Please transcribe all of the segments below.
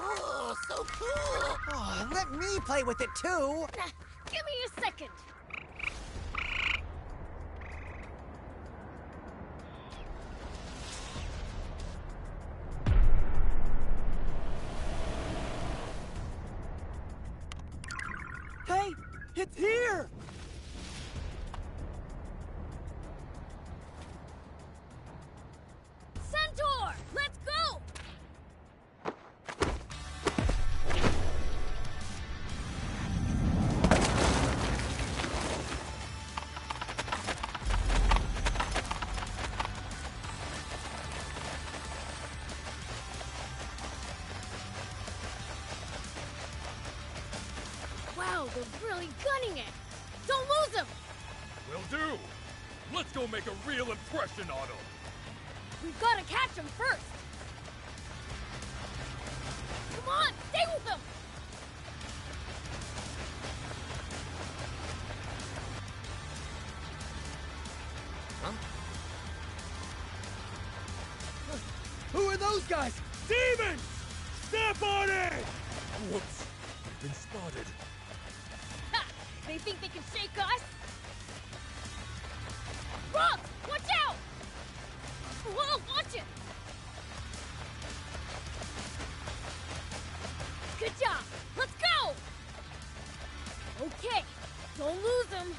Oh, so cool! Oh, let me play with it too! Give me a second! Hey, it's here! Centaur! Let's go! Wow, they're really gunning it! Don't lose them! Will do! Let's go make a real impression on him! We've got to catch them first! Come on, stay with them! Who are those guys? Demons! Step on it! Whoops! We've been spotted. Ha! They think they can shake us? Rob! Watch out! Whoa, watch it! Good job! Let's go! Okay, don't lose them.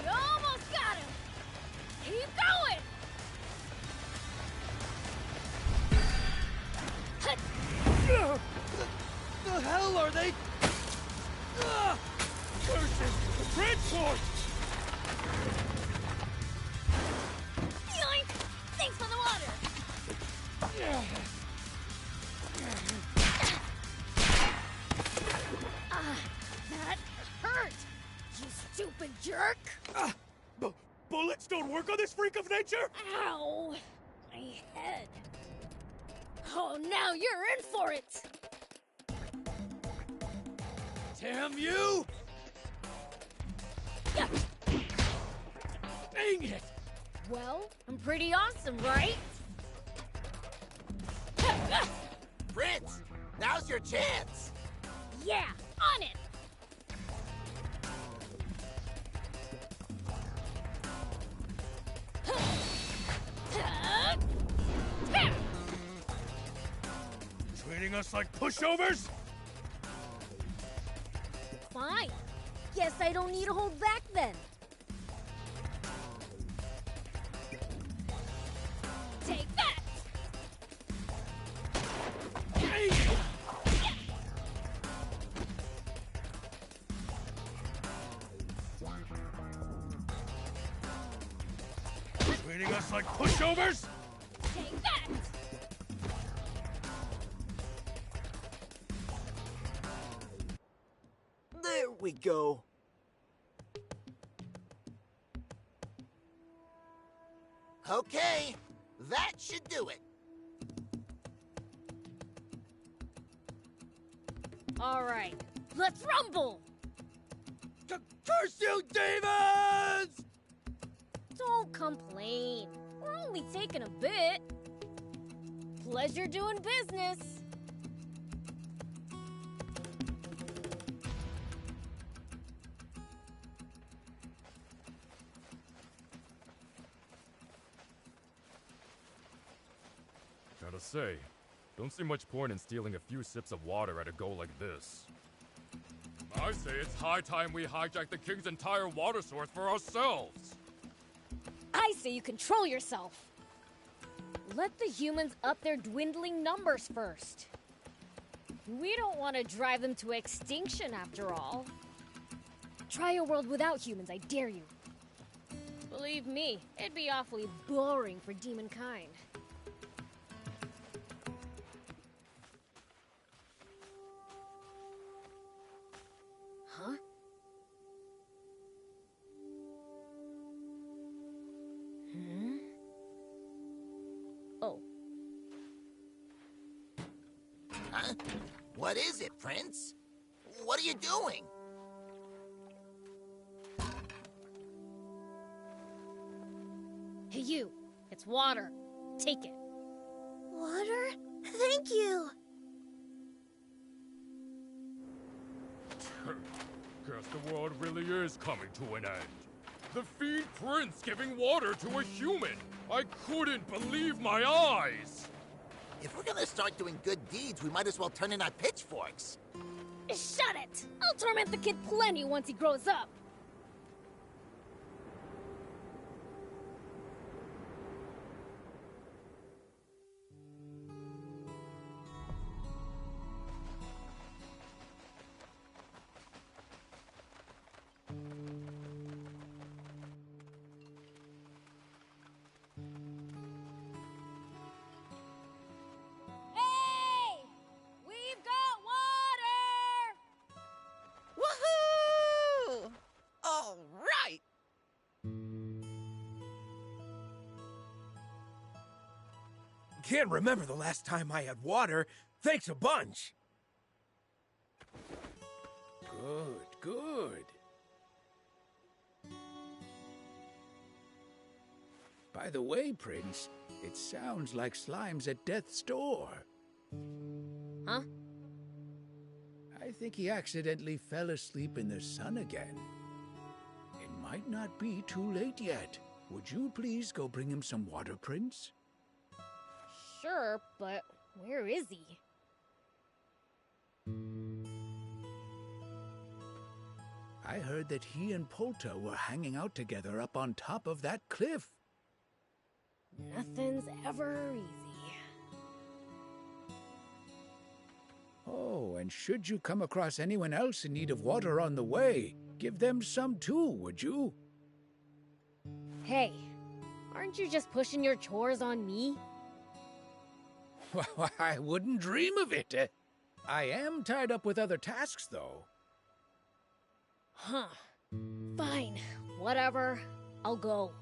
We almost got him! Keep going! The hell are they? Curses! Transport! Yoink! Thanks for the water! That hurt! You stupid jerk! Bullets don't work on this freak of nature? Ow! My head. Oh, now you're in for it! Damn you! Yeah. Dang it! Well, I'm pretty awesome, right? Prince, now's your chance! Yeah, on it! Treating us like pushovers? Fine. Guess I don't need to hold back then. Take that! Treating us like pushovers? Take that! There we go. Okay, that should do it. All right, let's rumble! Curse you, demons! Don't complain. We're only taking a bit. Pleasure doing business. Gotta say, don't see much point in stealing a few sips of water at a go like this. I say it's high time we hijack the king's entire water source for ourselves! I say you control yourself. Let the humans up their dwindling numbers first. We don't want to drive them to extinction after all. Try a world without humans, I dare you. Believe me, it'd be awfully boring for demonkind. Huh? Oh. Huh? What is it, Prince? What are you doing? Hey you, it's water. Take it. Water? Thank you. Guess the world really is coming to an end. The Fiend Prince giving water to a human! I couldn't believe my eyes! If we're gonna start doing good deeds, we might as well turn in our pitchforks. Shut it! I'll torment the kid plenty once he grows up. Hey! We've got water! Woohoo! All right. Can't remember the last time I had water. Thanks a bunch. Good, good. By the way, Prince, it sounds like Slime's at death's door. Huh? I think he accidentally fell asleep in the sun again. It might not be too late yet. Would you please go bring him some water, Prince? Sure, but where is he? I heard that he and Polta were hanging out together up on top of that cliff. Nothing's ever easy. Oh, and should you come across anyone else in need of water on the way, give them some too, would you? Hey, aren't you just pushing your chores on me? I wouldn't dream of it. I am tied up with other tasks, though. Huh. Fine. Whatever. I'll go.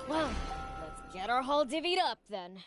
Well, let's get our haul divvied up then.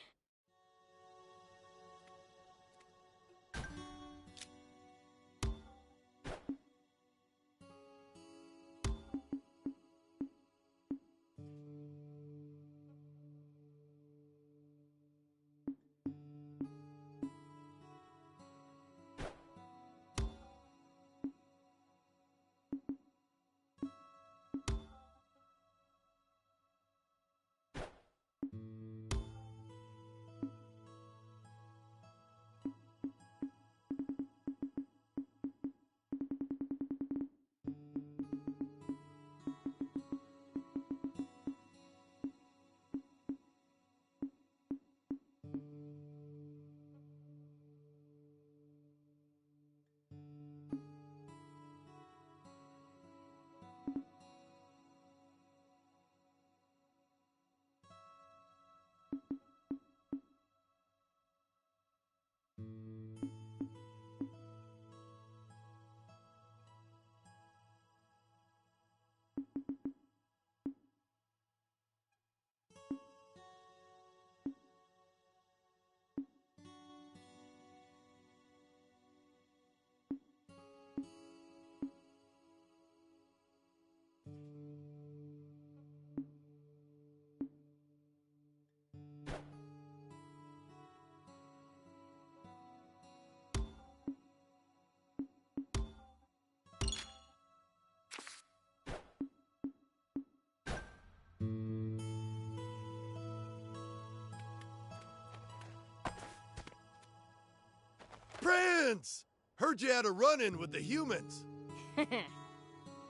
Prince! Heard you had a run-in with the humans.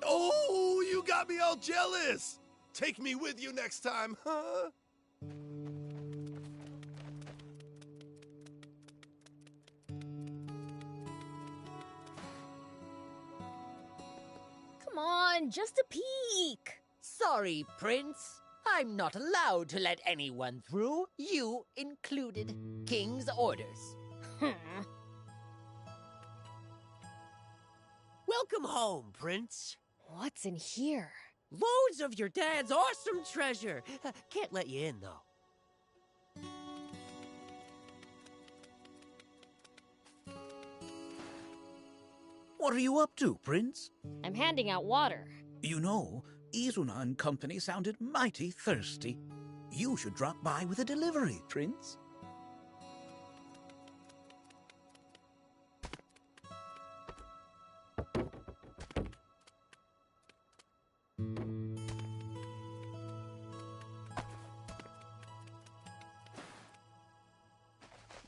Oh, you got me all jealous! Take me with you next time, huh? Come on, just a peek. Sorry, Prince. I'm not allowed to let anyone through, you included. King's orders. Welcome home, Prince. What's in here? Loads of your dad's awesome treasure. Can't let you in, though. What are you up to, Prince? I'm handing out water. You know, Izuna and company sounded mighty thirsty. You should drop by with a delivery, Prince.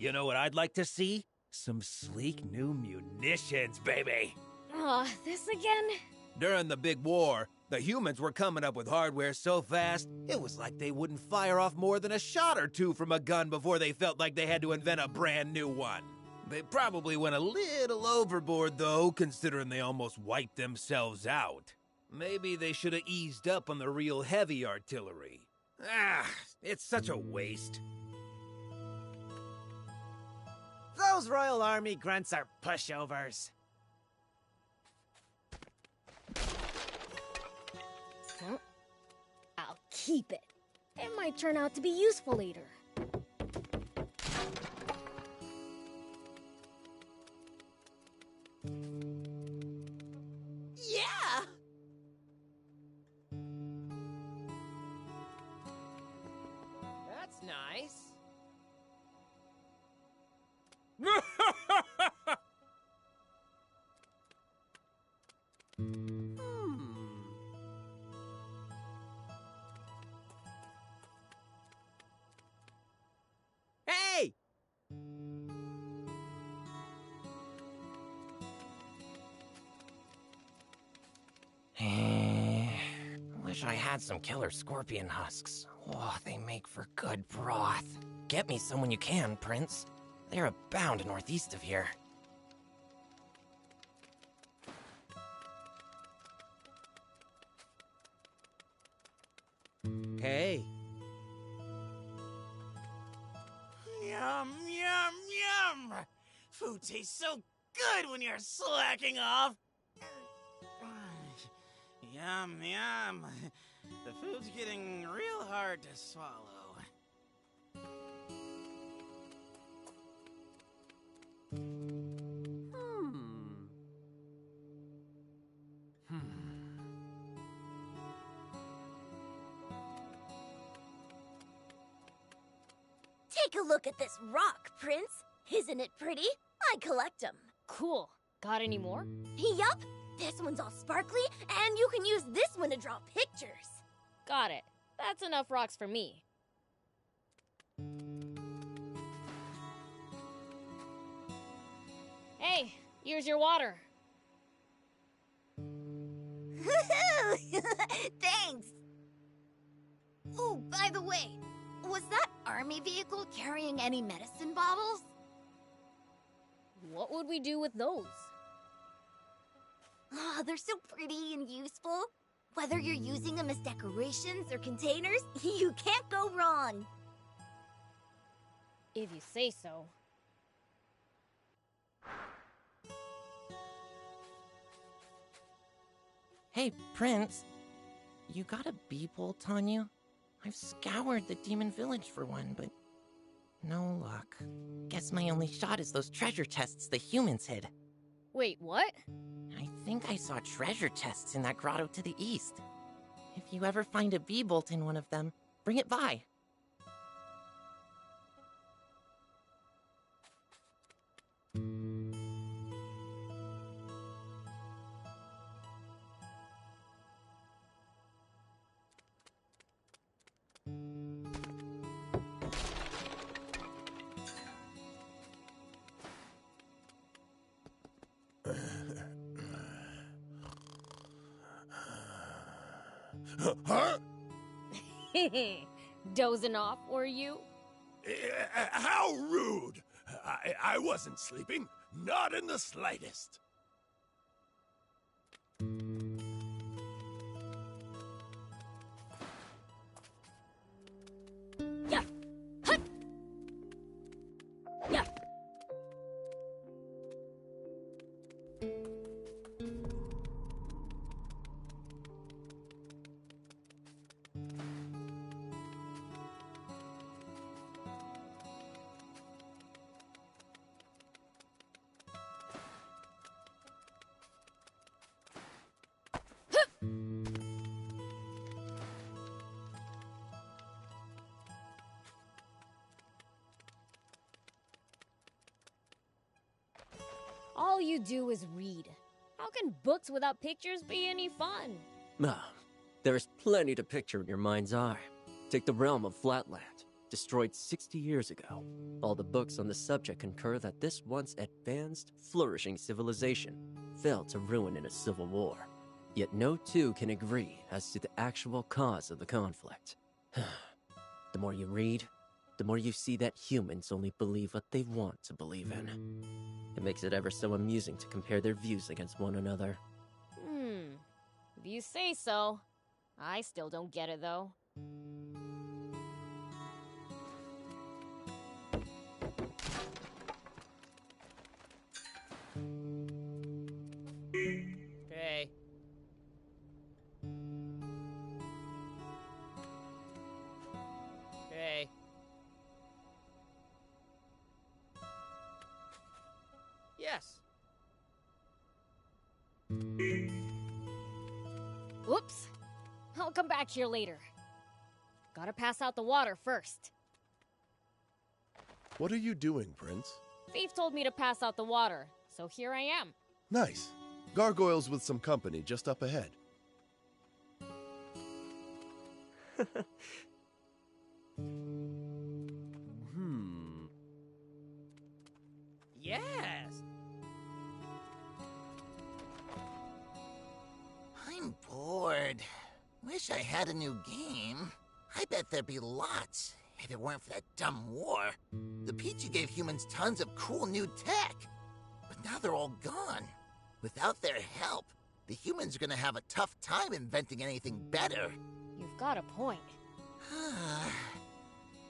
You know what I'd like to see? Some sleek new munitions, baby! This again? During the big war, the humans were coming up with hardware so fast, it was like they wouldn't fire off more than a shot or two from a gun before they felt like they had to invent a brand new one. They probably went a little overboard, though, considering they almost wiped themselves out. Maybe they should have eased up on the real heavy artillery. It's such a waste. Those Royal Army grunts are pushovers. I'll keep it. It might turn out to be useful later. Yeah! That's nice. Hey! Wish I had some killer scorpion husks. Oh, they make for good broth. Get me some when you can, Prince. They're abound northeast of here. Hey. Yum, yum, yum! Food tastes so good when you're slacking off. Yum, yum. The food's getting real hard to swallow. Take a look at this rock, Prince. Isn't it pretty? I collect them. Cool. Got any more? Yup. This one's all sparkly, and you can use this one to draw pictures. Got it. That's enough rocks for me. Hey, here's your water. Thanks. Oh, by the way, was that army vehicle carrying any medicine bottles? What would we do with those? Oh, they're so pretty and useful. Whether you're using them as decorations or containers, you can't go wrong. If you say so. Hey, Prince. You got a bee bolt on you? I've scoured the demon village for one, but no luck. Guess my only shot is those treasure chests the humans hid. Wait, what? I think I saw treasure chests in that grotto to the east. If you ever find a bee bolt in one of them, bring it by. Dozing off, were you? How rude! I wasn't sleeping. Not in the slightest. Yeah. Hut. Yeah. All you do is read. How can books without pictures be any fun? Ah, there's plenty to picture in your mind's eye. Take the realm of Flatland, destroyed 60 years ago. All the books on the subject concur that this once advanced, flourishing civilization fell to ruin in a civil war. Yet no two can agree as to the actual cause of the conflict. The more you read, the more you see that humans only believe what they want to believe in. It makes it ever so amusing to compare their views against one another. If you say so. I still don't get it, though. Hey. Hey. Yes. Whoops. I'll come back here later. Gotta pass out the water first. What are you doing, Prince? Thief told me to pass out the water, so here I am. Nice. Gargoyles with some company just up ahead. Yes. I'm bored. Wish I had a new game. I bet there'd be lots, if it weren't for that dumb war. The Peachy gave humans tons of cool new tech. But now they're all gone. Without their help, the humans are gonna have a tough time inventing anything better. You've got a point.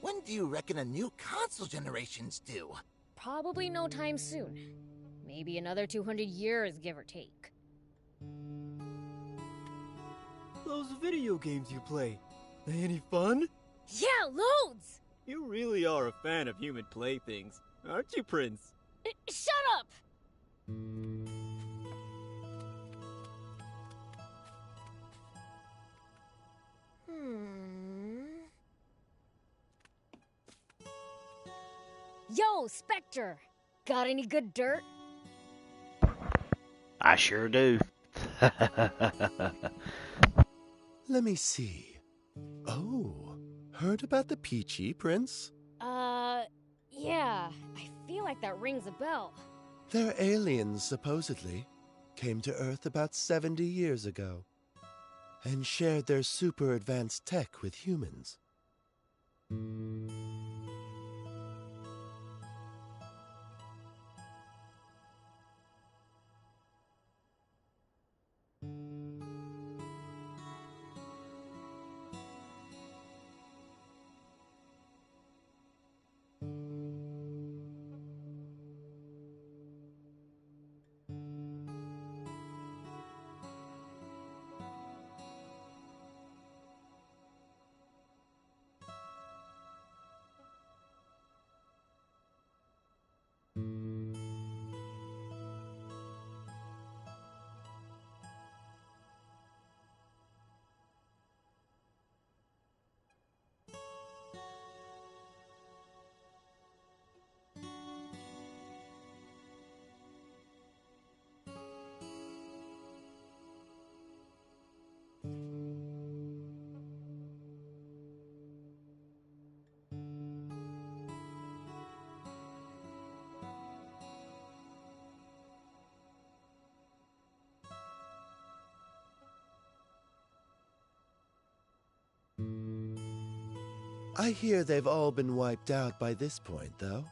When do you reckon a new console generation's due? Probably no time soon. Maybe another 200 years, give or take. Those video games you play, they any fun? Yeah, loads! You really are a fan of human playthings, aren't you, Prince? Shut up! Yo, Spectre! Got any good dirt? I sure do. Let me see. Oh, heard about the Peachy, Prince? Yeah. I feel like that rings a bell. They're aliens, supposedly. Came to Earth about 70 years ago. And shared their super advanced tech with humans. I hear they've all been wiped out by this point, though.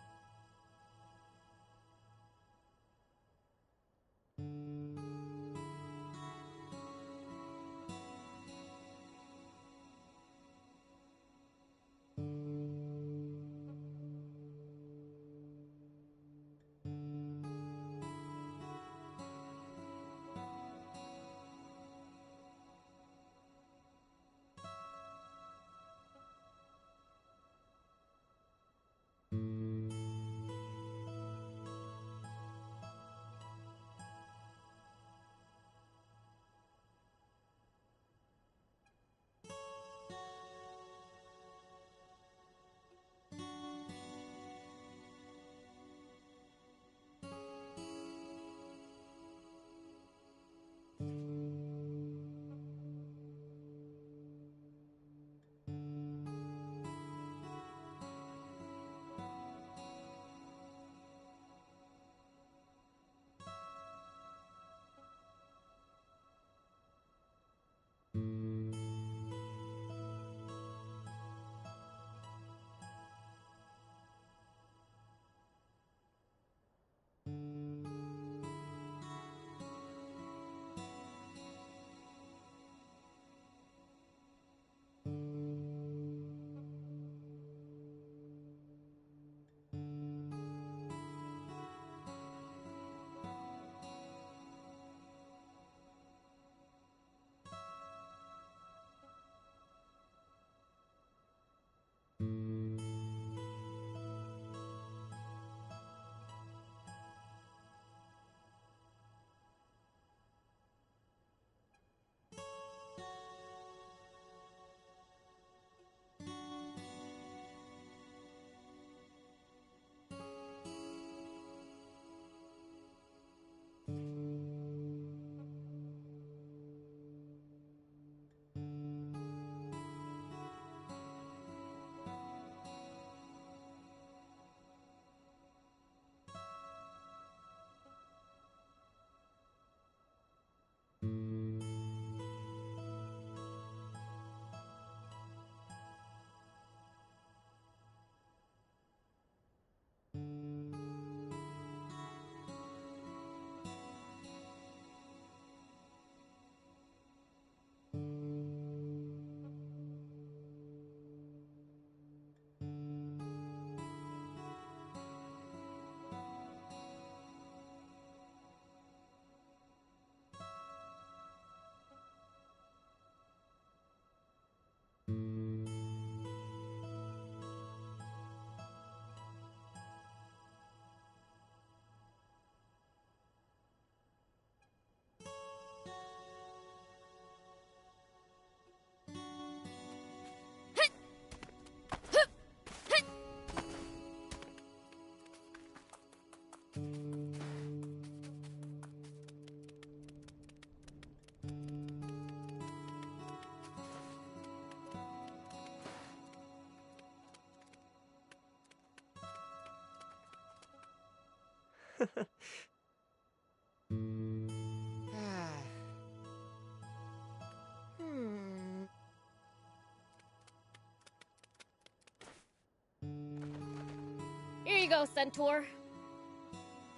Here you go, Centaur.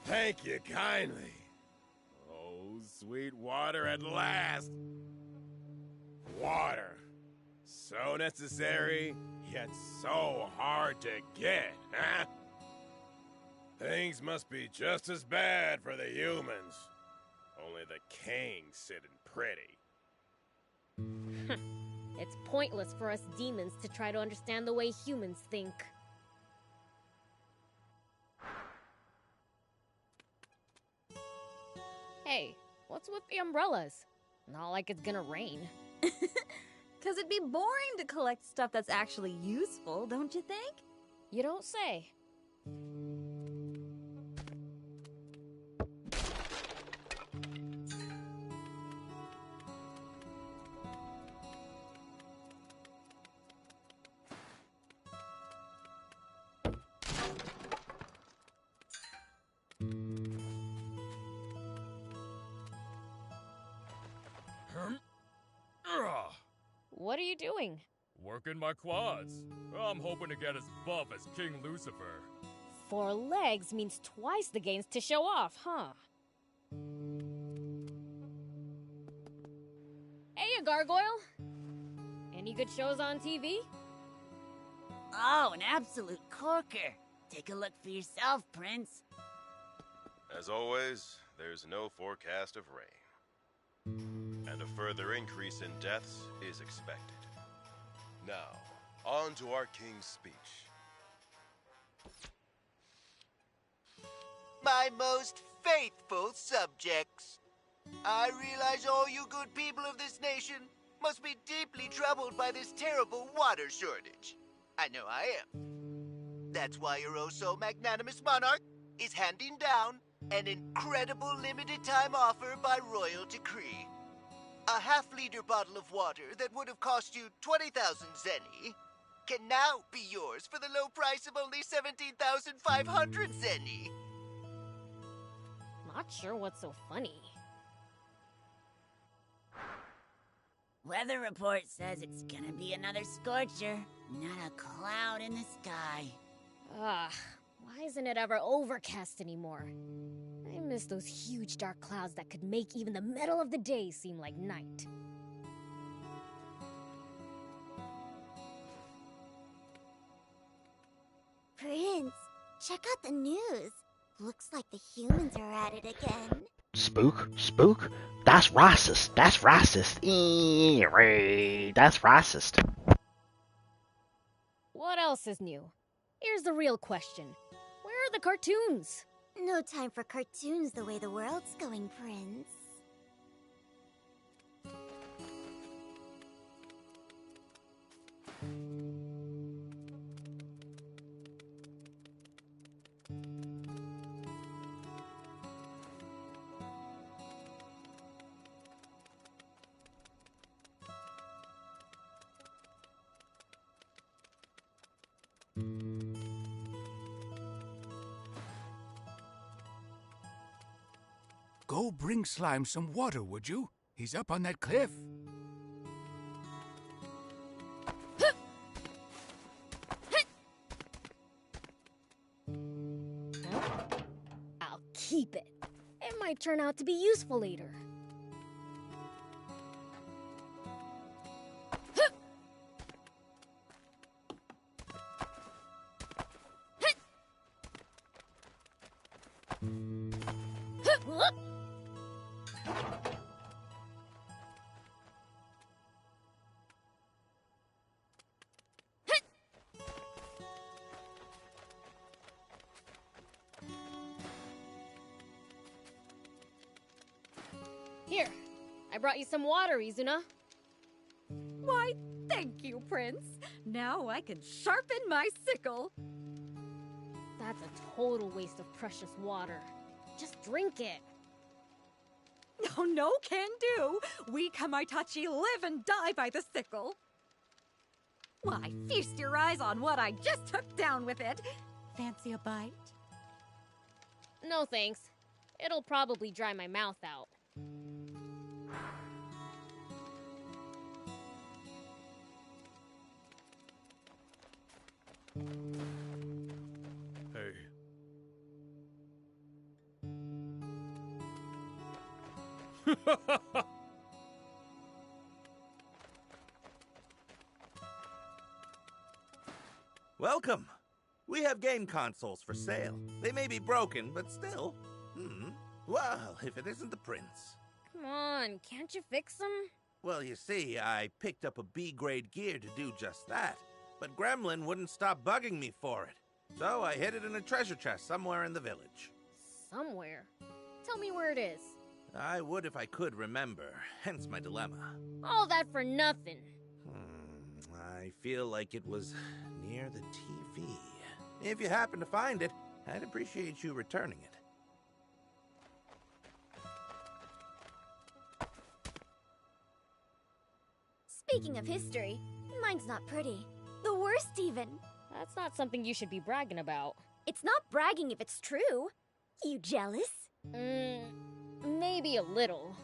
Thank you kindly. Oh, sweet water at last. Water. So necessary, yet so hard to get, huh? Things must be just as bad for the humans. Only the king's sitting pretty. It's pointless for us demons to try to understand the way humans think. Hey, what's with the umbrellas? Not like it's gonna rain. Because it'd be boring to collect stuff that's actually useful, don't you think? You don't say. What are you doing? Working my quads. I'm hoping to get as buff as King Lucifer. 4 legs means twice the gains to show off, huh? Hey, Gargoyle. Any good shows on TV? Oh, an absolute corker. Take a look for yourself, Prince. As always, there's no forecast of rain. And a further increase in deaths is expected. Now, on to our king's speech. My most faithful subjects, I realize all you good people of this nation must be deeply troubled by this terrible water shortage. I know I am. That's why your oh-so-magnanimous monarch is handing down an incredible limited-time offer by royal decree. A half-liter bottle of water that would have cost you 20,000 zenny can now be yours for the low price of only 17,500 zenny. Not sure what's so funny. Weather report says it's gonna be another scorcher. Not a cloud in the sky. Ugh, why isn't it ever overcast anymore? I miss those huge dark clouds that could make even the middle of the day seem like night. Prince, check out the news. Looks like the humans are at it again. Spook? That's racist. That's racist. That's racist. What else is new? Here's the real question. Where are the cartoons? No time for cartoons the way the world's going, Prince. Go bring Slime some water, would you? He's up on that cliff. I'll keep it. It might turn out to be useful later. Here, I brought you some water, Izuna. Why, thank you, Prince. Now I can sharpen my sickle. That's a total waste of precious water. Just drink it. Oh, no can do. We Kamaitachi live and die by the sickle. Why, feast your eyes on what I just took down with it. Fancy a bite? No thanks. It'll probably dry my mouth out. Hey. Welcome. We have game consoles for sale. They may be broken, but still. Well, if it isn't the prince. Come on, can't you fix them? Well, you see, I picked up a B-grade gear to do just that. But Gremlin wouldn't stop bugging me for it. So I hid it in a treasure chest somewhere in the village. Somewhere? Tell me where it is. I would if I could remember, hence my dilemma. All that for nothing. I feel like it was near the TV. If you happen to find it, I'd appreciate you returning it. Speaking of history, mine's not pretty. The worst, even. That's not something you should be bragging about. It's not bragging if it's true. You jealous? Maybe a little.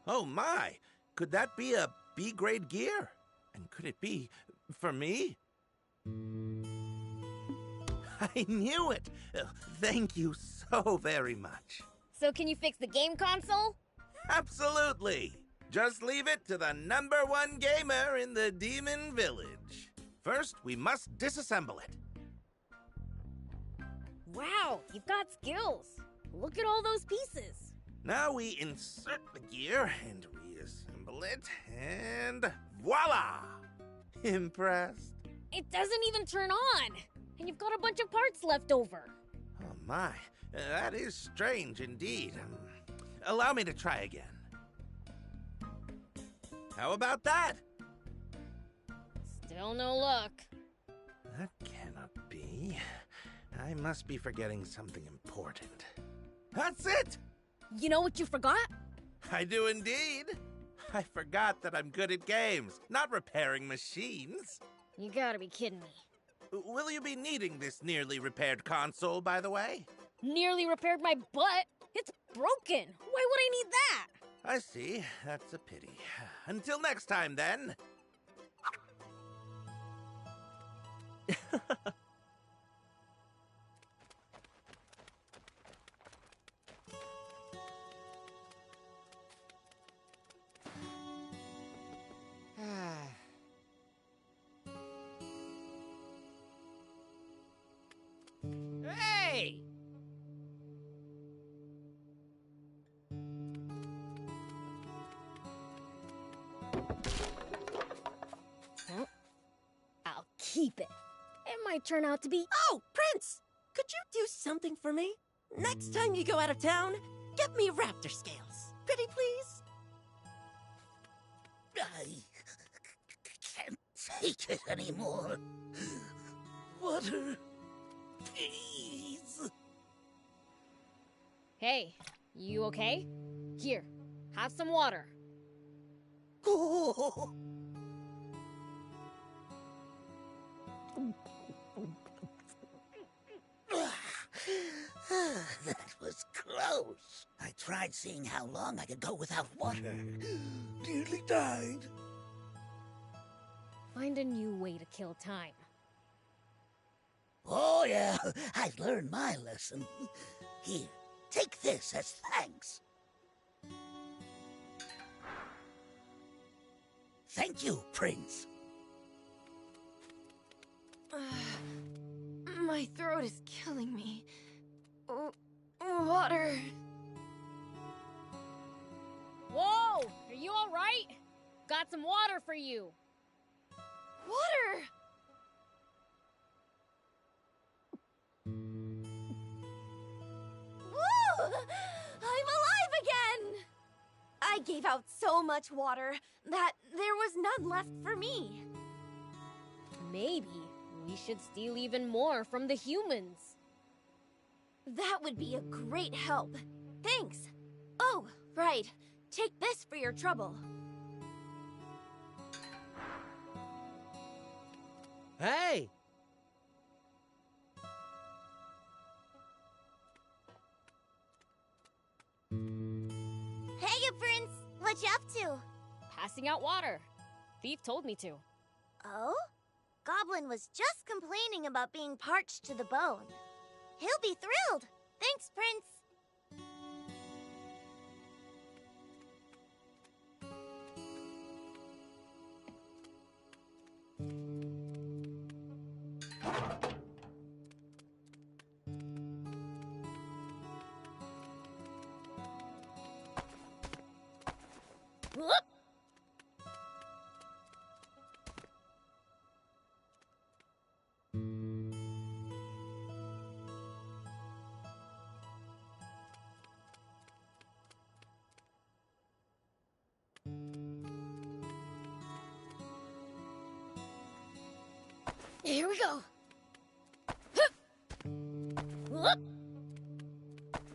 Oh my! Could that be a B-grade gear? And could it be for me? I knew it! Thank you so very much. So can you fix the game console? Absolutely! Just leave it to the #1 gamer in the Demon Village. First, we must disassemble it. Wow, you've got skills. Look at all those pieces. Now we insert the gear and reassemble it, and voila! Impressed? It doesn't even turn on. And you've got a bunch of parts left over. Oh my, that is strange indeed. Allow me to try again. How about that? Still no luck. That cannot be. I must be forgetting something important. That's it! You know what you forgot? I do indeed. I forgot that I'm good at games, not repairing machines. You gotta be kidding me. Will you be needing this nearly repaired console, by the way? Nearly repaired my butt? It's broken. Why would I need that? I see. That's a pity. Until next time, then. Hey! Huh? I'll keep it. It might turn out to be... Oh, Prince! Could you do something for me? Next time you go out of town, get me raptor scales. Pretty please? I can't take it anymore. Water, please. Hey, you okay? Here, have some water. Oh. That was close. I tried seeing how long I could go without water. Nearly died. Find a new way to kill time. Oh, yeah, I learned my lesson. Here, take this as thanks. Thank you, Prince. My throat is killing me. Water. Whoa! Are you alright? Got some water for you. Water! Woo! I'm alive again! I gave out so much water that there was none left for me. Maybe we should steal even more from the humans. That would be a great help. Thanks. Oh, right. Take this for your trouble. Hey! Hey, Prince! What you up to? Passing out water. Thief told me to. Oh? Goblin was just complaining about being parched to the bone. He'll be thrilled. Thanks, Prince. Here we go. Hup. Whoop.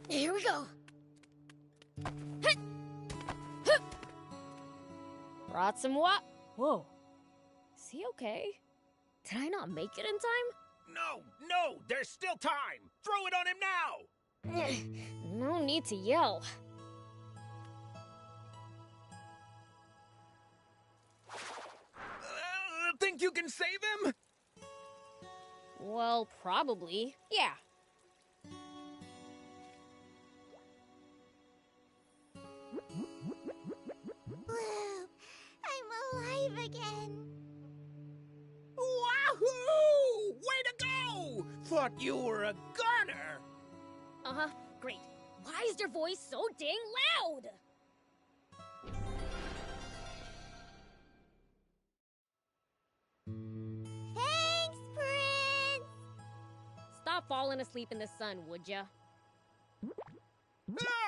Here we go. Hup. Hup. Brought some what? Whoa. Is he okay? Did I not make it in time? No, there's still time. Throw it on him now. No need to yell. Think you can save him? Well, probably. Yeah. Woo! I'm alive again. Wahoo! Way to go! Thought you were a goner. Uh-huh. Great. Why is your voice so dang loud? Thanks, Prince! Stop falling asleep in the sun, would ya?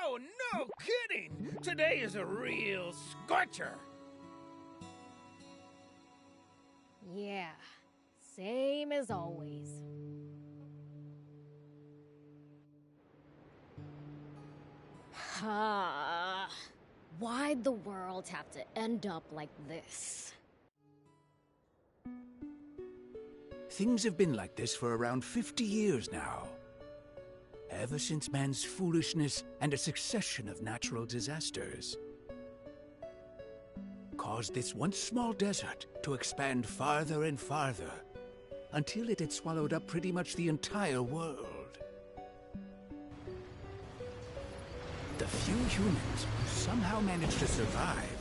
Oh, no kidding! Today is a real scorcher. Yeah. Same as always. Why'd the world have to end up like this? Things have been like this for around 50 years now. Ever since man's foolishness and a succession of natural disasters caused this once small desert to expand farther and farther until it had swallowed up pretty much the entire world. The few humans who somehow managed to survive,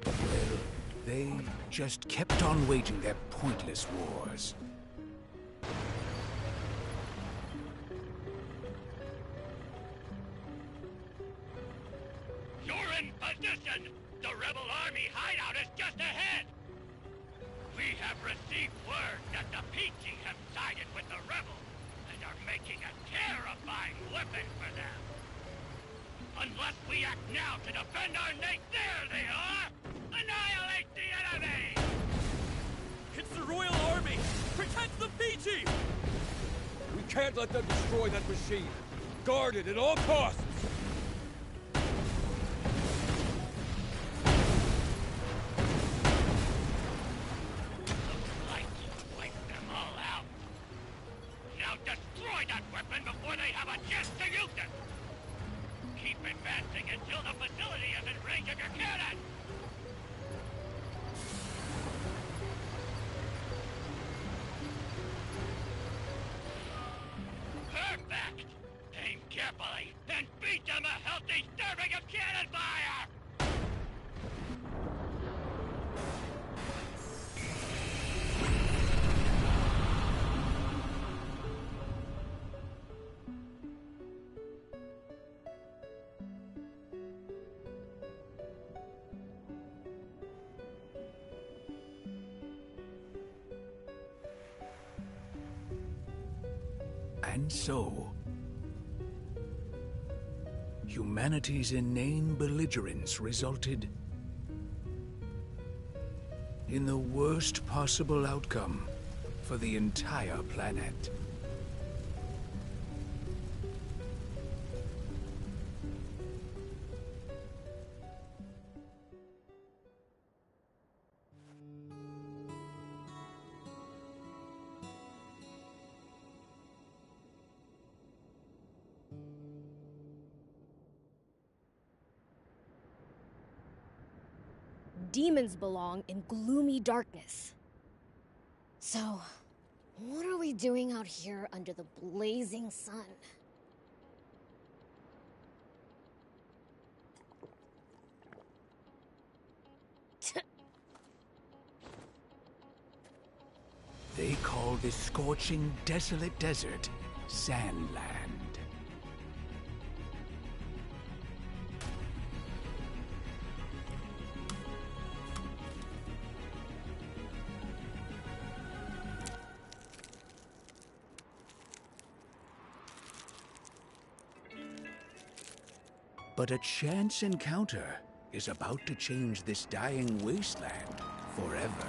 well, they just kept on waging their pointless wars. You're in position! The rebel army hideout is just ahead! We have received word that the Peachy have sided with the rebels and are making a terrifying weapon for them. Unless we act now to defend our nation, there they are! Annihilate the enemy! It's the Royal Army! Protect the Peachy! We can't let them destroy that machine. Guard it at all costs! Looks like you wiped them all out. Now destroy that weapon before they have a chance to use it! Keep advancing until the facility is in range of your cannon! Perfect! Aim carefully, and beat them a healthy serving of cannon fire! And so, humanity's inane belligerence resulted in the worst possible outcome for the entire planet. Demons belong in gloomy darkness. So, what are we doing out here under the blazing sun? They call this scorching, desolate desert Sandland. But a chance encounter is about to change this dying wasteland forever.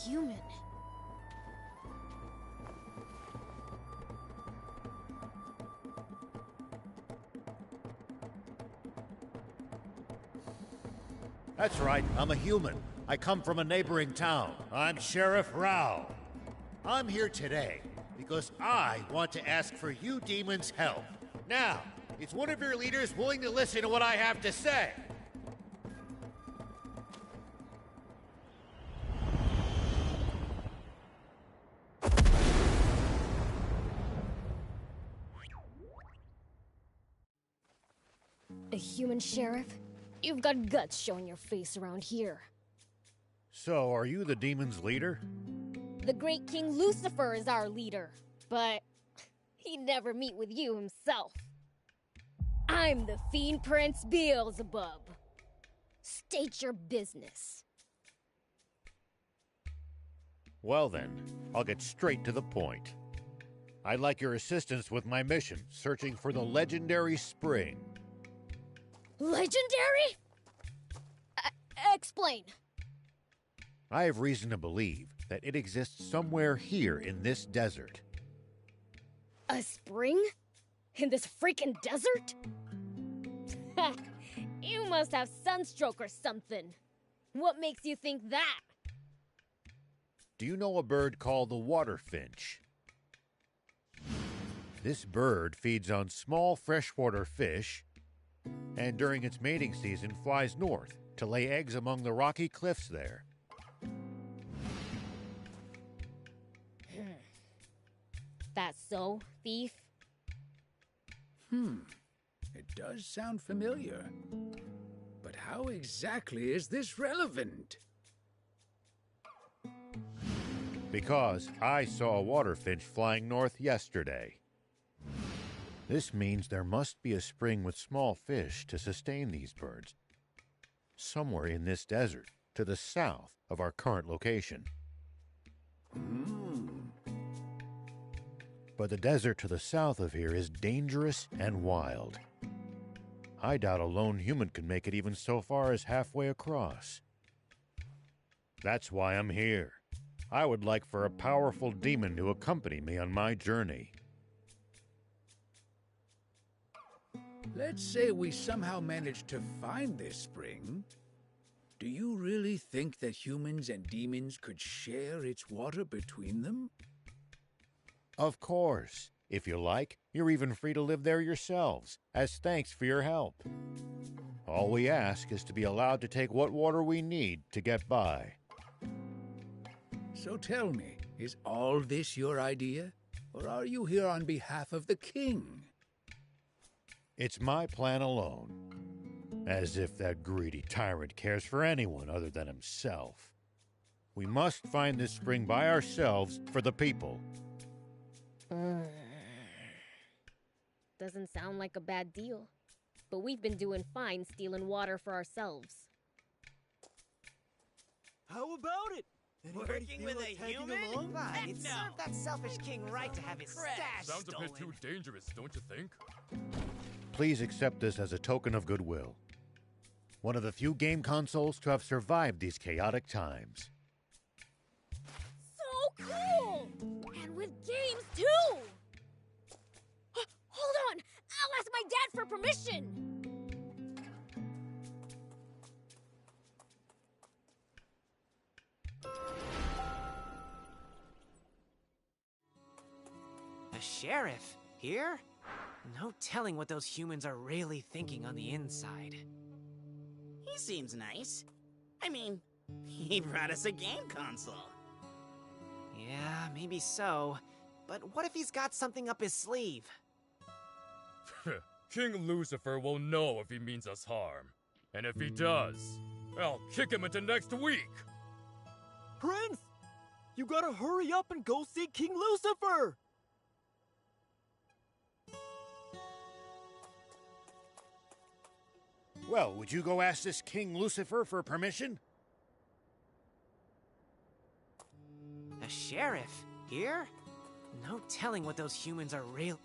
human. That's right, I'm a human. I come from a neighboring town. I'm Sheriff Rao. I'm here today because I want to ask for you demons' help. Now, is one of your leaders willing to listen to what I have to say? A human sheriff? You've got guts showing your face around here. So, are you the demon's leader? The great King Lucifer is our leader, but he'd never meet with you himself. I'm the Fiend Prince Beelzebub. State your business. Well then, I'll get straight to the point. I'd like your assistance with my mission, searching for the legendary spring. Legendary? Explain. I have reason to believe that it exists somewhere here in this desert. A spring? In this freaking desert? You must have sunstroke or something. What makes you think that? Do you know a bird called the water finch? This bird feeds on small freshwater fish, and during its mating season flies north to lay eggs among the rocky cliffs there. That's so, thief? It does sound familiar. But how exactly is this relevant? Because I saw a water finch flying north yesterday. This means there must be a spring with small fish to sustain these birds, somewhere in this desert, to the south of our current location. But the desert to the south of here is dangerous and wild. I doubt a lone human can make it even so far as halfway across. That's why I'm here. I would like for a powerful demon to accompany me on my journey. Let's say we somehow manage to find this spring. Do you really think that humans and demons could share its water between them? Of course. If you like, you're even free to live there yourselves, as thanks for your help. All we ask is to be allowed to take what water we need to get by. So tell me, is all this your idea? Or are you here on behalf of the king? It's my plan alone. As if that greedy tyrant cares for anyone other than himself. We must find this spring by ourselves for the people. Doesn't sound like a bad deal. But we've been doing fine stealing water for ourselves. How about it? Working with a human? Right, it served that selfish king right to have his stash Sounds stolen. a bit too dangerous, don't you think? Please accept this as a token of goodwill. One of the few game consoles to have survived these chaotic times. So cool! And with games, too! Hold on! I'll ask my dad for permission! A sheriff? Here? No telling what those humans are really thinking on the inside. He seems nice. I mean, he brought us a game console. Yeah, maybe so. But what if he's got something up his sleeve? King Lucifer will know if he means us harm. And if he does, I'll kick him into next week! Prince! You gotta hurry up and go see King Lucifer! Well, would you go ask this King Lucifer for permission? A sheriff? Here? No telling what those humans are real.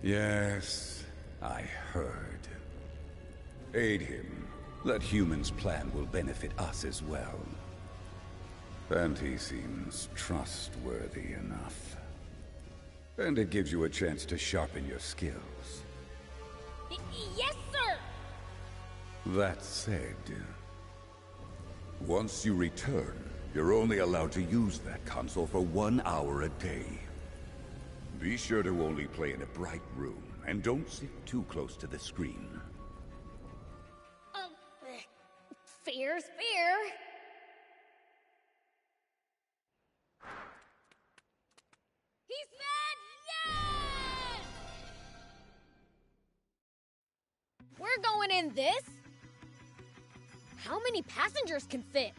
Yes, I heard. Aid him. That human's plan will benefit us as well. And he seems trustworthy enough. And it gives you a chance to sharpen your skills. Yes, sir! That said, once you return, you're only allowed to use that console for 1 hour a day. Be sure to only play in a bright room, and don't sit too close to the screen. Fair's fair. He's mad! Yes! We're going in this? How many passengers can fit?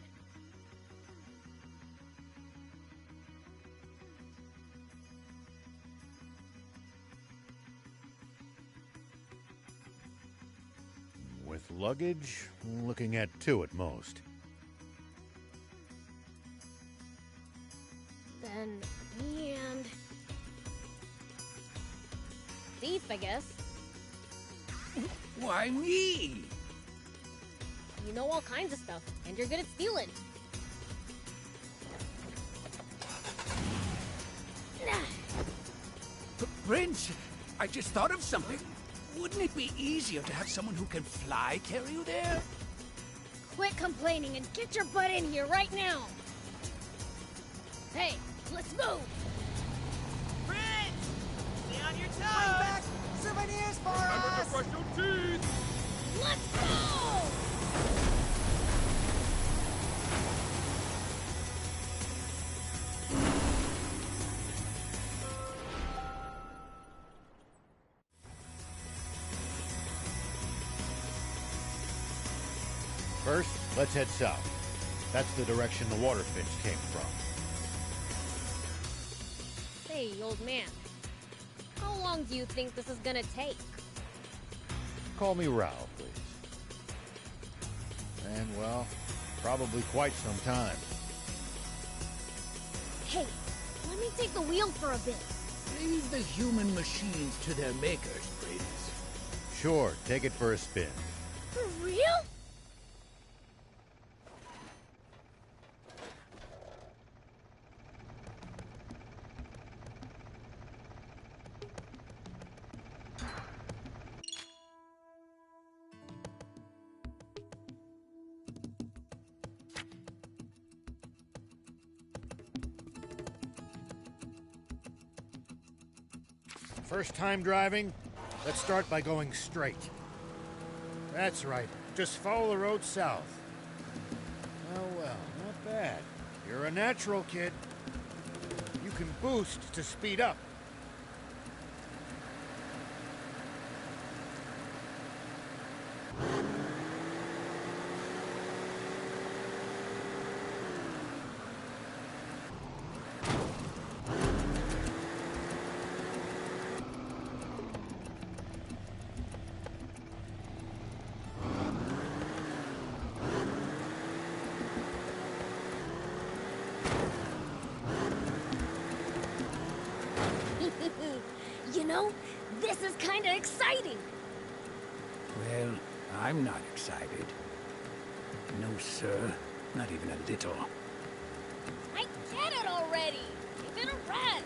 With luggage, looking at 2 at most. Then me and Thief, I guess. Why me? You know all kinds of stuff, and you're good at stealing. Prince, I just thought of something. Wouldn't it be easier to have someone who can fly carry you there? Quit complaining and get your butt in here right now. Hey, let's move. Prince! Stay on your toes! Bring back souvenirs for us! Brush your teeth! Let's go! First, let's head south. That's the direction the water finch came from. Hey, old man. How long do you think this is gonna take? Call me Raoul, please. And, well, probably quite some time. Hey, let me take the wheel for a bit. Leave the human machines to their makers, Prince. Sure, take it for a spin. For real? First time driving? Let's start by going straight. That's right. Just follow the road south. Oh, well, not bad. You're a natural, kid. You can boost to speed up. You know, this is kind of exciting. Well, I'm not excited. No, sir. Not even a little. I get it already. Give it a rest.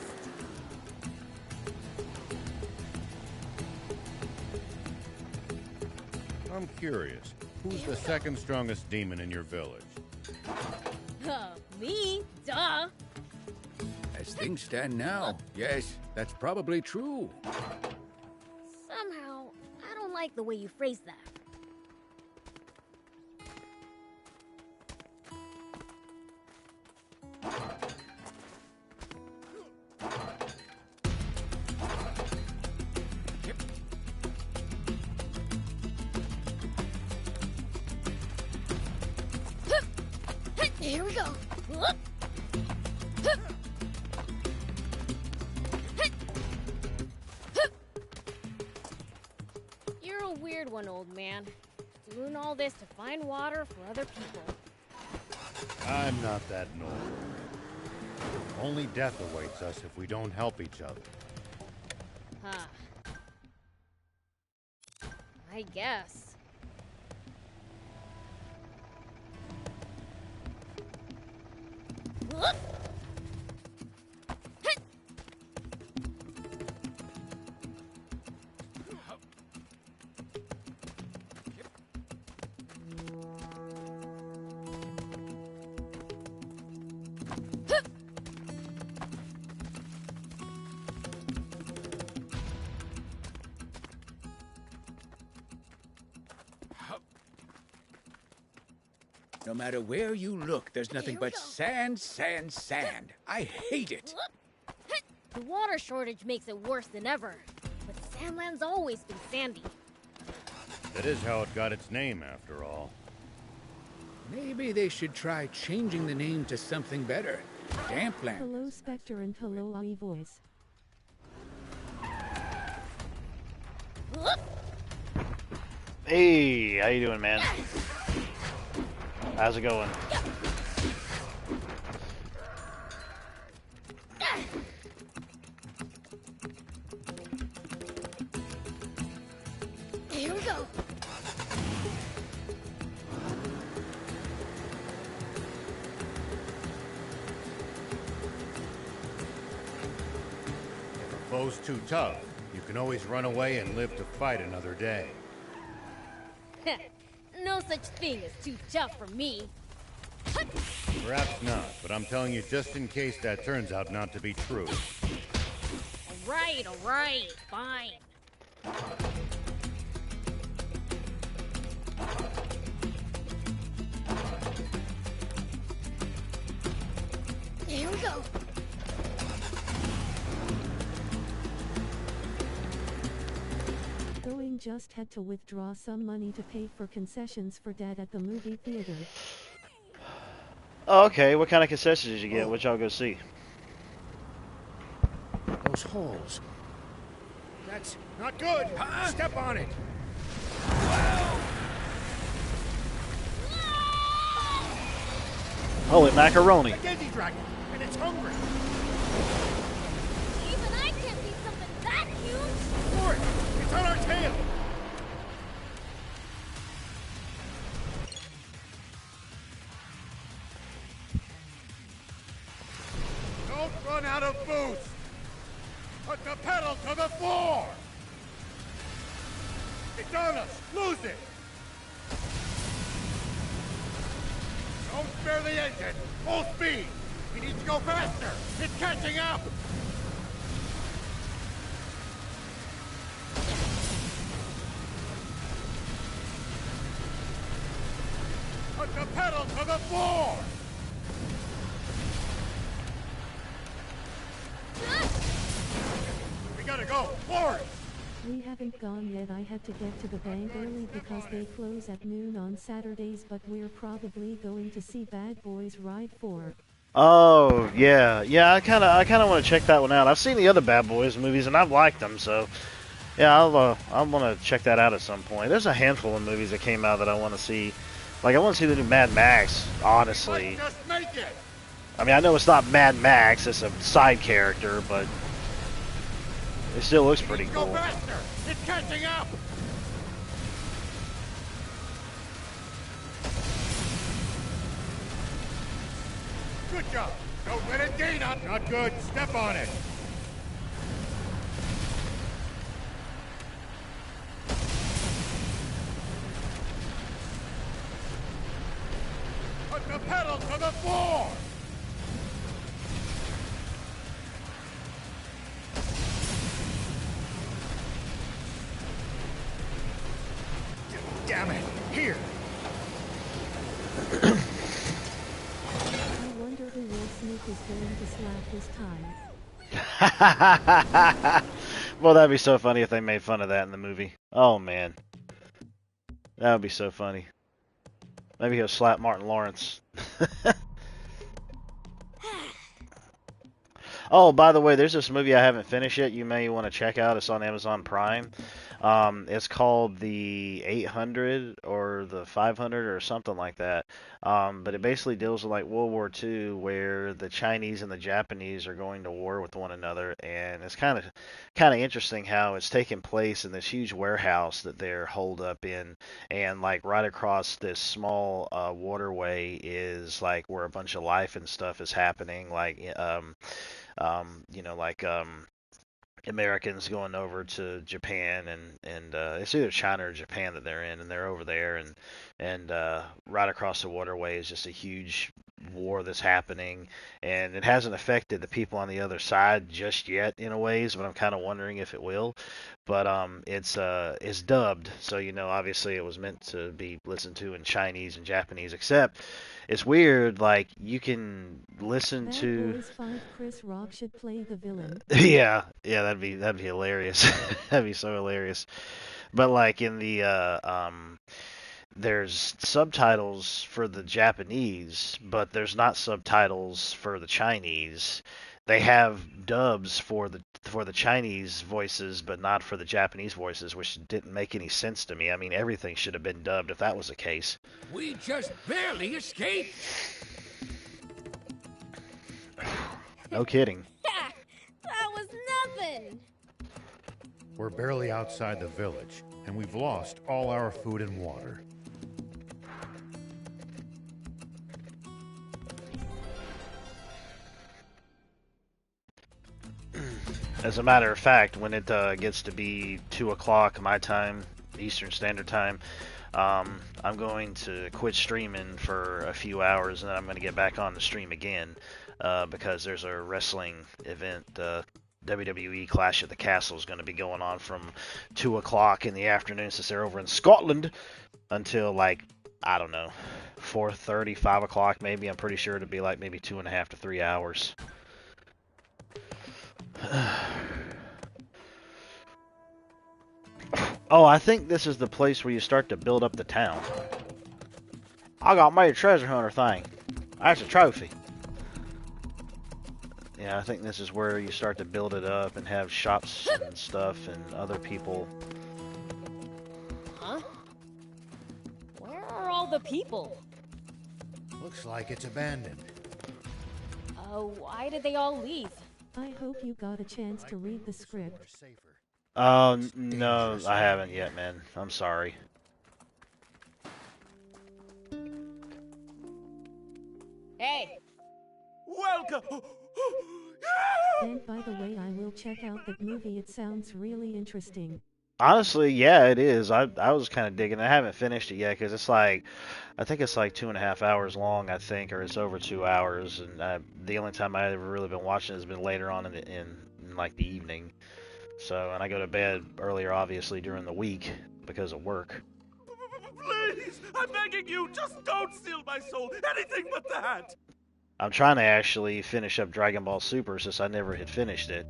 I'm curious. Who's the second strongest demon in your village? Me? Duh. As things stand now, yes, that's probably true. Somehow, I don't like the way you phrased that. Here we go. You're a weird one, old man. Doing all this to find water for other people. I'm not that normal. Only death awaits us if we don't help each other. Huh. I guess. Whoop! No matter where you look, there's nothing but sand, sand, sand. I hate it. The water shortage makes it worse than ever. But Sandland's always been sandy. That is how it got its name, after all. Maybe they should try changing the name to something better. Dampland. Hello, Spectre, and hello, AI Voice. Hey, how you doing, man? How's it going? Here we go. If a foe's too tough, you can always run away and live to fight another day. No such thing as too tough for me. Perhaps not, but I'm telling you just in case that turns out not to be true. All right, fine. Here we go. Going just had to withdraw some money to pay for concessions for Dad at the movie theater. Oh, okay, what kind of concessions did you get? What y'all go see? Those holes. That's not good! Step on it! Holy macaroni! A Genji dragon, and it's hungry! Even I can't see something that huge! For it! It's on our tail! Don't run out of boost! Put the pedal to the floor! It's on us! Lose it! Don't spare the engine! Full speed! We need to go faster! It's catching up! Put the pedal to the floor! We gotta go! Forward! We haven't gone yet. I had to get to the bank early because they close at noon on Saturdays, but we're probably going to see Bad Boys Ride 4. Oh, yeah. I kind of want to check that one out. I've seen the other Bad Boys movies, and I've liked them, so... Yeah, I'll want to check that out at some point. There's a handful of movies that came out that I want to see. Like, I want to see the new Mad Max, honestly. Just make it! I mean, I know it's not Mad Max, it's a side character, but... It still looks pretty cool. Go faster! It's catching up! Good job! Don't let it gain up! Not good! Step on it! Put the pedal to the floor! Damn it! Here! I wonder who Will Smith is going to slap this time. Well, that'd be so funny if they made fun of that in the movie. Oh, man. That would be so funny. Maybe he'll slap Martin Lawrence. Oh, by the way, there's this movie I haven't finished yet you may want to check out. It's on Amazon Prime. It's called the 800 or the 500 or something like that. But it basically deals with like World War II, where the Chinese and the Japanese are going to war with one another, and it's kind of interesting how it's taking place in this huge warehouse that they're holed up in, and like right across this small waterway is like where a bunch of life and stuff is happening, like like Americans going over to Japan, and it's either China or Japan that they're in, and they're over there, and right across the waterway is just a huge war that's happening, and it hasn't affected the people on the other side just yet in a ways, but I'm kind of wondering if it will. But it's dubbed, so obviously it was meant to be listened to in Chinese and Japanese, except it's weird, like you can listen Bad to Boys 5 Chris Rock should play the villain. yeah, that'd be hilarious. That'd be so hilarious. But like in the there's subtitles for the Japanese, but there's not subtitles for the Chinese. They have dubs for the Chinese voices, but not for the Japanese voices, which didn't make any sense to me. I mean, everything should have been dubbed if that was the case. We just barely escaped. No kidding. That was nothing. We're barely outside the village, and we've lost all our food and water. As a matter of fact, when it gets to be 2 o'clock my time, Eastern Standard Time, I'm going to quit streaming for a few hours, and then I'm going to get back on the stream again because there's a wrestling event. WWE Clash at the Castle is going to be going on from 2 o'clock in the afternoon, since they're over in Scotland, until like, I don't know, 4:30, 5 o'clock maybe. I'm pretty sure it'll be like maybe 2.5 to 3 hours. Oh, I think this is the place where you start to build up the town. I got made a treasure hunter thing. That's a trophy. Yeah, I think this is where you start to build it up and have shops and stuff and other people. Huh? Where are all the people? Looks like it's abandoned. Why did they all leave? I hope you got a chance to read the script. No, I haven't yet, man. I'm sorry. Hey! Welcome! And by the way, I will check out that movie. It sounds really interesting. Honestly, yeah, it is. I was kind of digging it. I haven't finished it yet because it's like, I think it's like 2.5 hours long, I think, or it's over 2 hours. And the only time I've ever really been watching it has been later on in like the evening. So, and I go to bed earlier, obviously, during the week because of work. Please, I'm begging you, just don't steal my soul. Anything but that. I'm trying to actually finish up Dragon Ball Super since I never had finished it.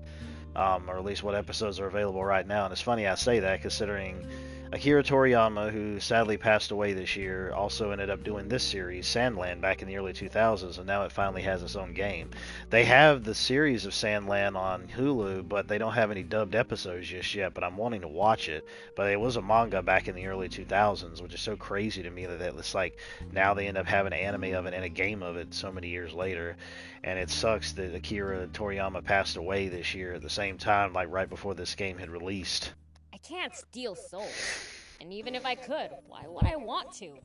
Or at least what episodes are available right now. And it's funny I say that, considering Akira Toriyama, who sadly passed away this year, also ended up doing this series, Sandland, back in the early 2000s, and now it finally has its own game. They have the series of Sandland on Hulu, but they don't have any dubbed episodes just yet, but I'm wanting to watch it. But it was a manga back in the early 2000s, which is so crazy to me that it's like now they end up having an anime of it and a game of it so many years later. And it sucks that Akira Toriyama passed away this year at the same time, like right before this game had released. I can't steal souls. And even if I could, why would I want to?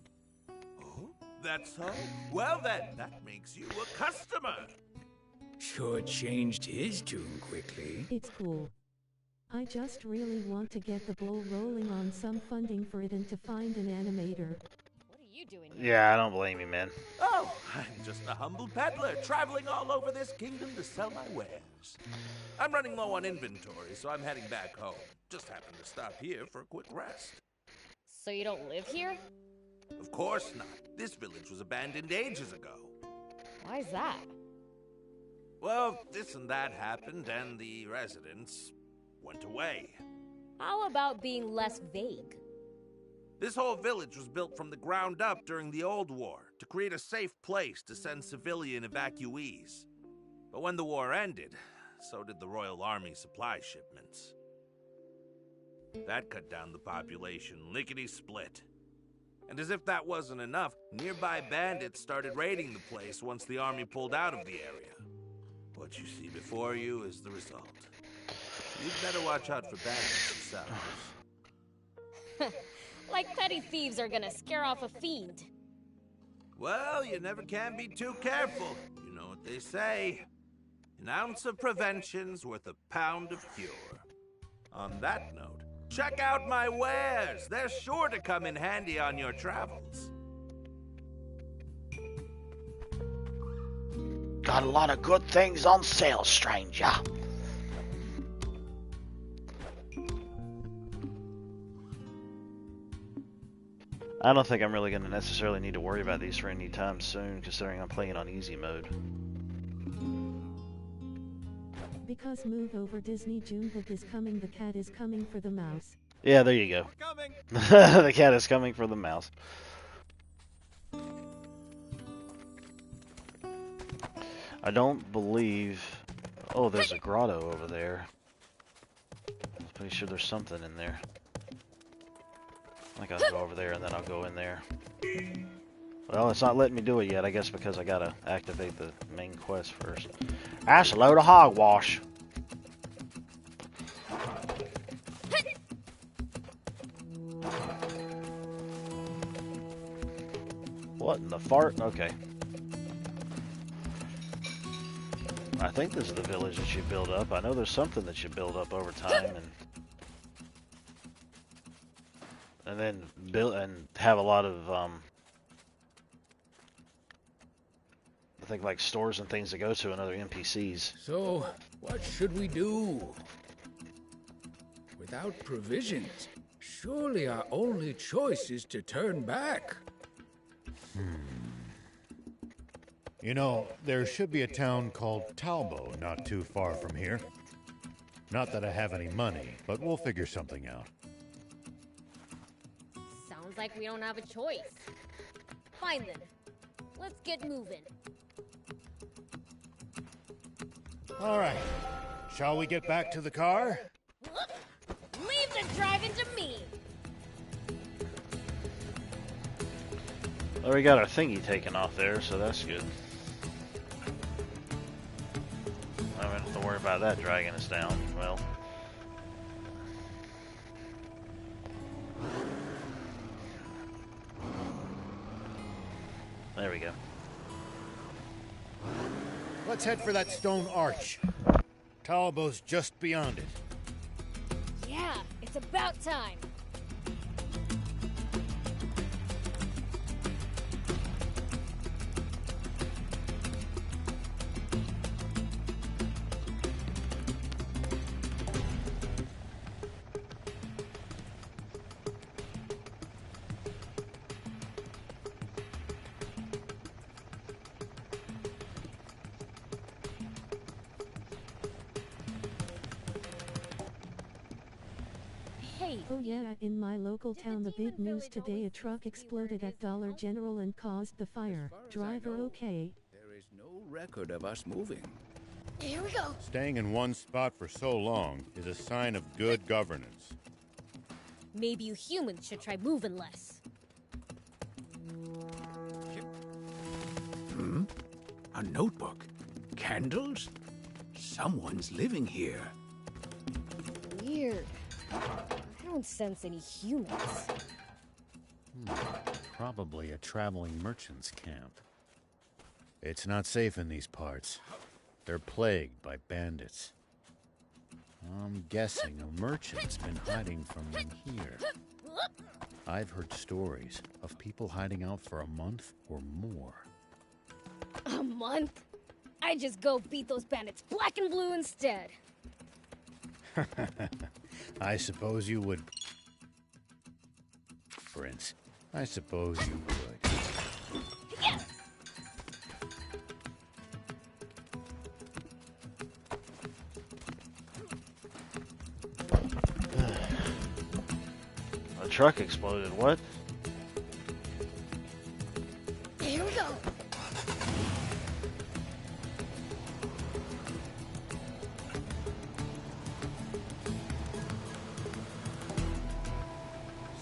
Oh, that's so? Well then, that makes you a customer. Sure changed his tune quickly. It's cool. I just really want to get the ball rolling on some funding for it and to find an animator. What are you doing here? Yeah, I don't blame you, man. Oh, I'm just a humble peddler traveling all over this kingdom to sell my wares. I'm running low on inventory, so I'm heading back home. Just happened to stop here for a quick rest. So you don't live here? Of course not. This village was abandoned ages ago. Why is that? Well, this and that happened, and the residents went away. How about being less vague? This whole village was built from the ground up during the Old War to create a safe place to send civilian evacuees. But when the war ended, so did the Royal Army supply shipments. That cut down the population lickety-split. And as if that wasn't enough, nearby bandits started raiding the place once the army pulled out of the area. What you see before you is the result. You'd better watch out for bandits yourself. Like petty thieves are gonna scare off a fiend. Well, you never can be too careful. You know what they say. An ounce of prevention's worth a pound of cure. On that note, check out my wares. They're sure to come in handy on your travels. Got a lot of good things on sale, stranger. I don't think I'm really going to necessarily need to worry about these for any time soon, considering I'm playing on easy mode. Because move over Disney Junebook is coming, the cat is coming for the mouse. Yeah, there you go. The cat is coming for the mouse. I don't believe... Oh, there's a grotto over there. I'm pretty sure there's something in there. I think I'll go over there and then I'll go in there. Well, it's not letting me do it yet, I guess because I gotta activate the main quest first. That's a load of hogwash. What in the fart? Okay. I think this is the village that you build up. I know there's something that you build up over time and then build and have a lot of I think like stores and things to go to and other NPCs. So, what should we do? Without provisions, surely our only choice is to turn back. You know, there should be a town called Talbo not too far from here. Not that I have any money, but we'll figure something out. Sounds like we don't have a choice. Fine then. Let's get moving. All right. Shall we get back to the car? Leave the driving to me! Well, we got our thingy taken off there, so that's good. I don't have to worry about that dragging us down. Well. There we go. Let's head for that stone arch. Talbo's just beyond it. Yeah, it's about time. Oh yeah, in my local town the big news today, a truck exploded at Dollar General and caused the fire. Driver okay? There is no record of us moving. Here we go. Staying in one spot for so long is a sign of good governance. Maybe you humans should try moving less. A notebook? Candles? Someone's living here. Weird. I don't sense any humans. Probably a traveling merchant's camp. It's not safe in these parts. They're plagued by bandits. I'm guessing a merchant's been hiding from them here. I've heard stories of people hiding out for a month or more. A month? I'd just go beat those bandits black and blue instead. I suppose you would, Prince. I suppose you would. Yeah. A truck exploded, what? Here we go.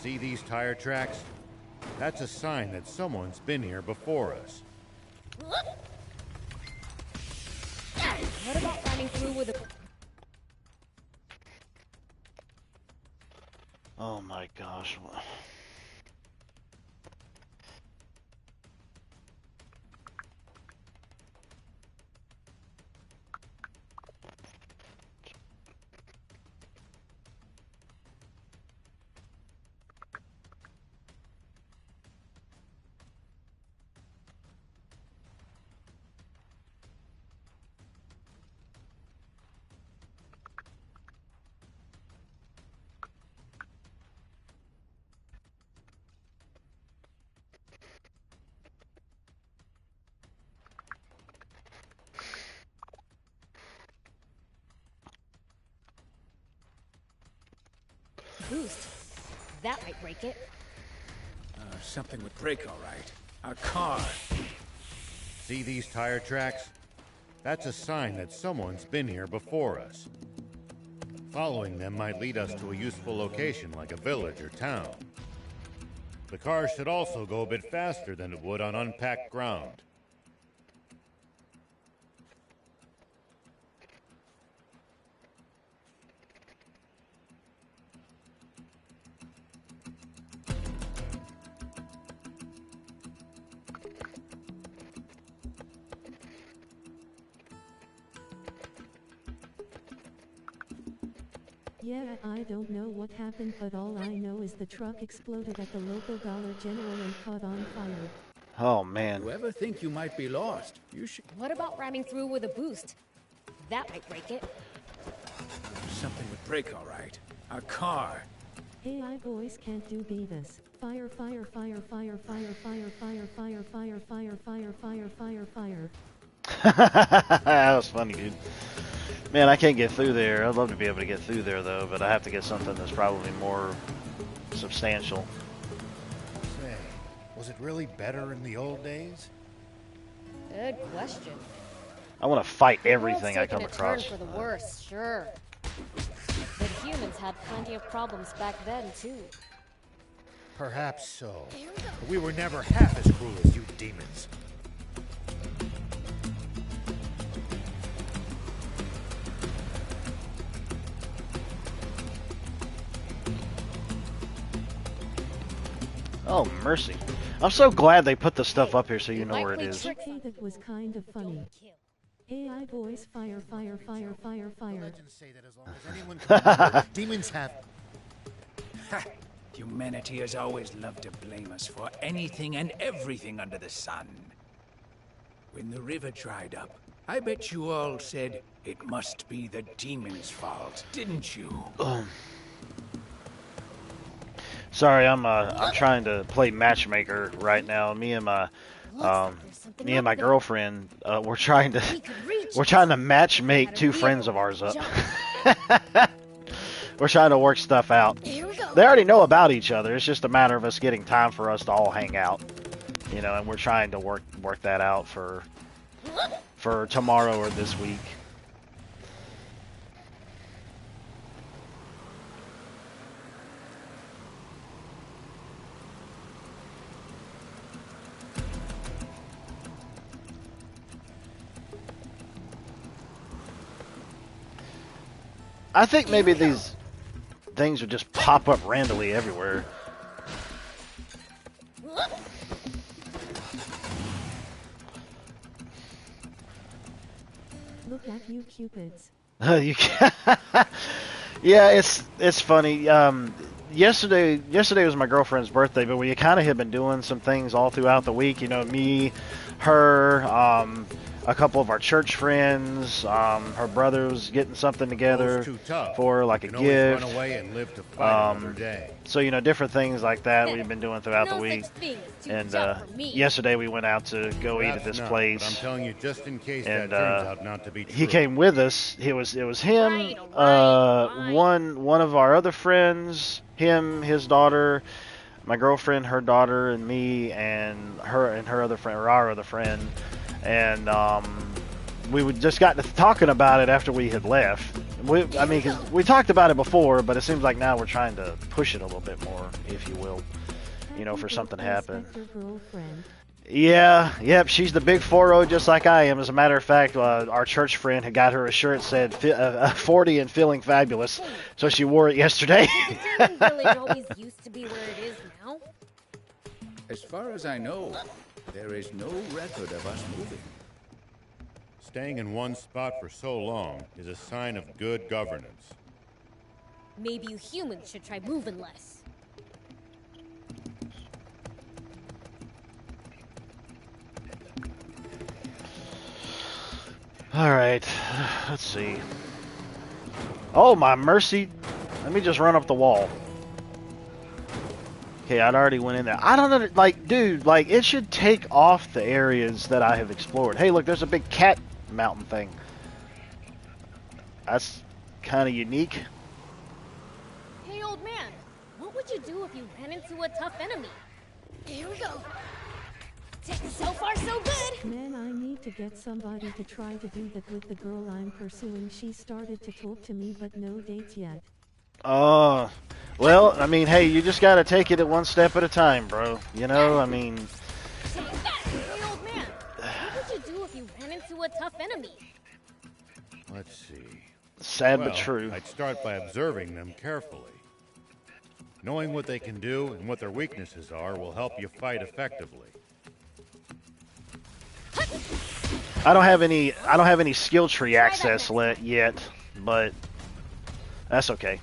See these tire tracks? That's a sign that someone's been here before us. What about running through with a... Oh my gosh. Boost. That might break it. Something would break, all right. Our car. See these tire tracks? That's a sign that someone's been here before us. Following them might lead us to a useful location like a village or town. The car should also go a bit faster than it would on unpacked ground. Yeah, I don't know what happened, but all I know is the truck exploded at the local Dollar General and caught on fire. Oh man. You ever think you might be lost? You should. What about ramming through with a boost? That might break it. Something would break, all right. Our car. AI boys can't do Beavis. Fire, fire, fire, fire, fire, fire, fire, fire, fire, fire, fire, fire, fire, fire. That was funny, dude. Man, I can't get through there. I'd love to be able to get through there, though, but I have to get something that's probably more substantial. Say, was it really better in the old days? Good question. I want to fight everything I come Turn across. for the worse, sure. But humans had plenty of problems back then, too. Perhaps so. But we were never half as cruel as you demons. Oh, mercy. I'm so glad they put the stuff up here so you know where it is. Okay, that was kind of funny. AI boys, fire, fire, fire, fire, fire. Demons have... Humanity has always loved to blame us for anything and everything under the sun. When the river dried up, I bet you all said it must be the demons' fault, didn't you? Sorry, I'm trying to play matchmaker right now. Me and my girlfriend, we're trying to matchmake two friends of ours up. We're trying to work stuff out. They already know about each other. It's just a matter of us getting time for us to all hang out, you know. And we're trying to work that out for tomorrow or this week. I think maybe these things would just pop up randomly everywhere. Look at you, Cupids. You can yeah, it's funny. Yesterday was my girlfriend's birthday, but we kind of had been doing some things all throughout the week. You know, me, her, a couple of our church friends, her brother was getting something together for like a gift. Run away and live to fight another day. So, you know, different things like that we've been doing throughout the week. And yesterday we went out to go eat at this place. But I'm telling you, just in case that turns out not to be true. He came with us. It was him, one of our other friends, him, his daughter, my girlfriend, her daughter, and me, and her other friend, or our other friend. And we just got to talking about it after we had left. I mean, 'cause we talked about it before, but it seems like now we're trying to push it a little bit more, if you will, you know, for something to happen. Yeah, yep, she's the big 4-0 just like I am. As a matter of fact, our church friend had got her a shirt that said 40 and feeling fabulous, so she wore it yesterday. The Demon Village always used to be where it is now. As far as I know, there is no record of us moving. Staying in one spot for so long is a sign of good governance. Maybe you humans should try moving less. Alright, let's see. Oh, my mercy. Let me just run up the wall. Okay, I'd already went in there. I don't know, like, dude, like, it should take off the areas that I have explored. Hey, look, there's a big cat mountain thing. That's kind of unique. Hey, old man, what would you do if you ran into a tough enemy? Here we go. So far, so good. Man, I need to get somebody to try to do that with the girl I'm pursuing. She started to talk to me, but no dates yet. Oh, well, I mean, hey, you just gotta take it at one step at a time, bro. You know, I mean... Hey, old man, what would you do if you ran into a tough enemy? Let's see. Sad well, but true. I'd start by observing them carefully. Knowing what they can do and what their weaknesses are will help you fight effectively. I don't have any skill tree access yet, but that's okay.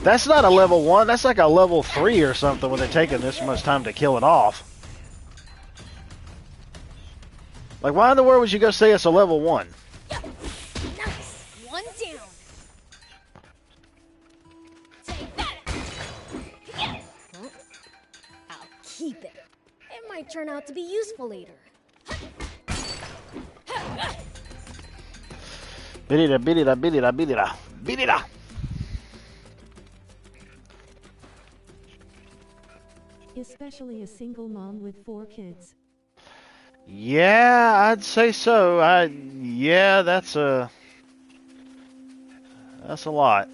That's not a level 1, that's like a level 3 or something when they're taking this much time to kill it off. Like, why in the world would you go say it's a level 1? Nice. One down. Take that. Yeah. I'll keep it. It might turn out to be useful later. Bidida, bidida, bidida, bidida, bidida. Especially a single mom with 4 kids. Yeah, I'd say so. Yeah, that's a lot.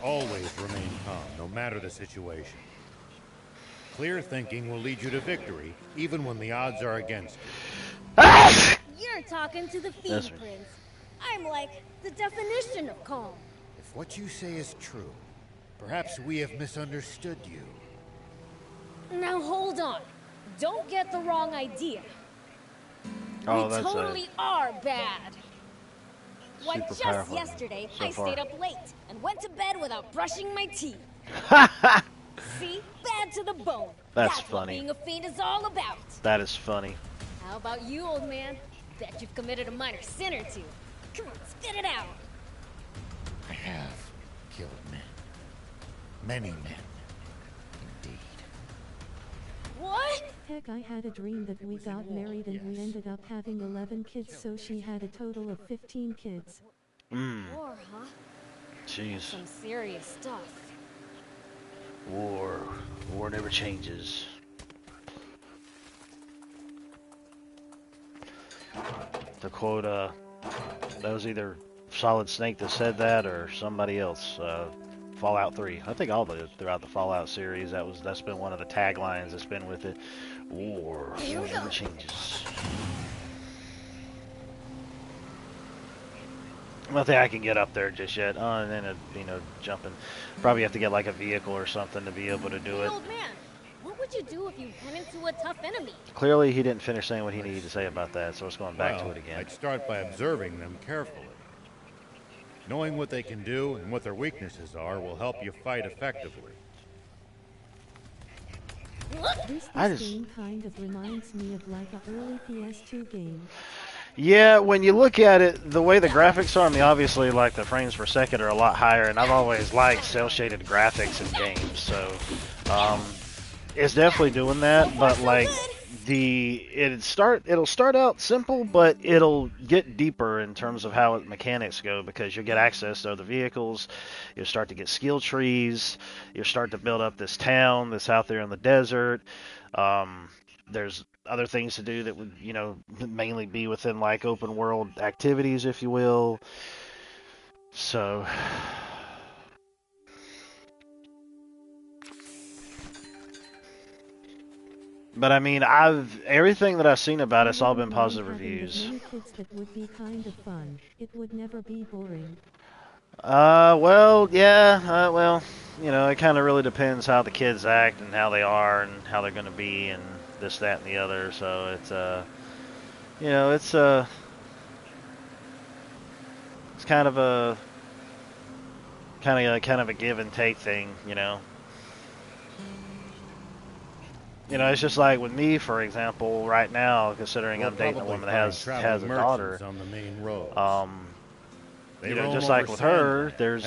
Always remain calm, no matter the situation. Clear thinking will lead you to victory, even when the odds are against you. You're talking to the Fiend Prince. I'm like the definition of calm. If what you say is true, perhaps we have misunderstood you. Now hold on. Don't get the wrong idea. Oh, we totally are bad. Why, super just powerful yesterday, so I far. stayed up late and went to bed without brushing my teeth. See? Bad to the bone. That's what funny. being a fiend is all about. That is funny. How about you, old man? Bet you've committed a minor sin or two. Come on, spit it out. I have killed men. Many men. Indeed. What? Heck, I had a dream that we got married and we ended up having 11 kids, so she had a total of 15 kids. War, huh? Jeez. Some serious stuff. War never changes. To quote, that was either Solid Snake that said that or somebody else. Fallout 3. I think throughout the Fallout series, that's been one of the taglines that's been with it. War never changes. I don't think I can get up there just yet. Oh, and then jumping. Probably have to get like a vehicle or something to be able to do Hey, it. old man, what would you do if you ran into a tough enemy? Clearly, he didn't finish saying what he needed to say about that, so it's going back to Well, it again. I'd start by observing them carefully. Knowing what they can do and what their weaknesses are will help you fight effectively. This game kind of reminds me of like an early PS2 game. Yeah, when you look at it, the way the graphics are, I mean, obviously, like, the frames per second are a lot higher, and I've always liked cel-shaded graphics in games, so, it's definitely doing that, but, like, it'll start out simple, but it'll get deeper in terms of how mechanics go, because you'll get access to other vehicles, you'll start to get skill trees, you'll start to build up this town that's out there in the desert. There's other things to do that would, mainly be within like open world activities, if you will. So but I mean, everything that I've seen about it's all been positive reviews. That would be kind of fun. It would never be boring. Well, yeah, well, it kind of really depends how the kids act and how they are and how they're going to be and this, that, and the other. So it's it's kind of a give and take thing, it's just like with me, for example, right now, considering I'm dating a woman that has a daughter. On the main road. Just like with her, there's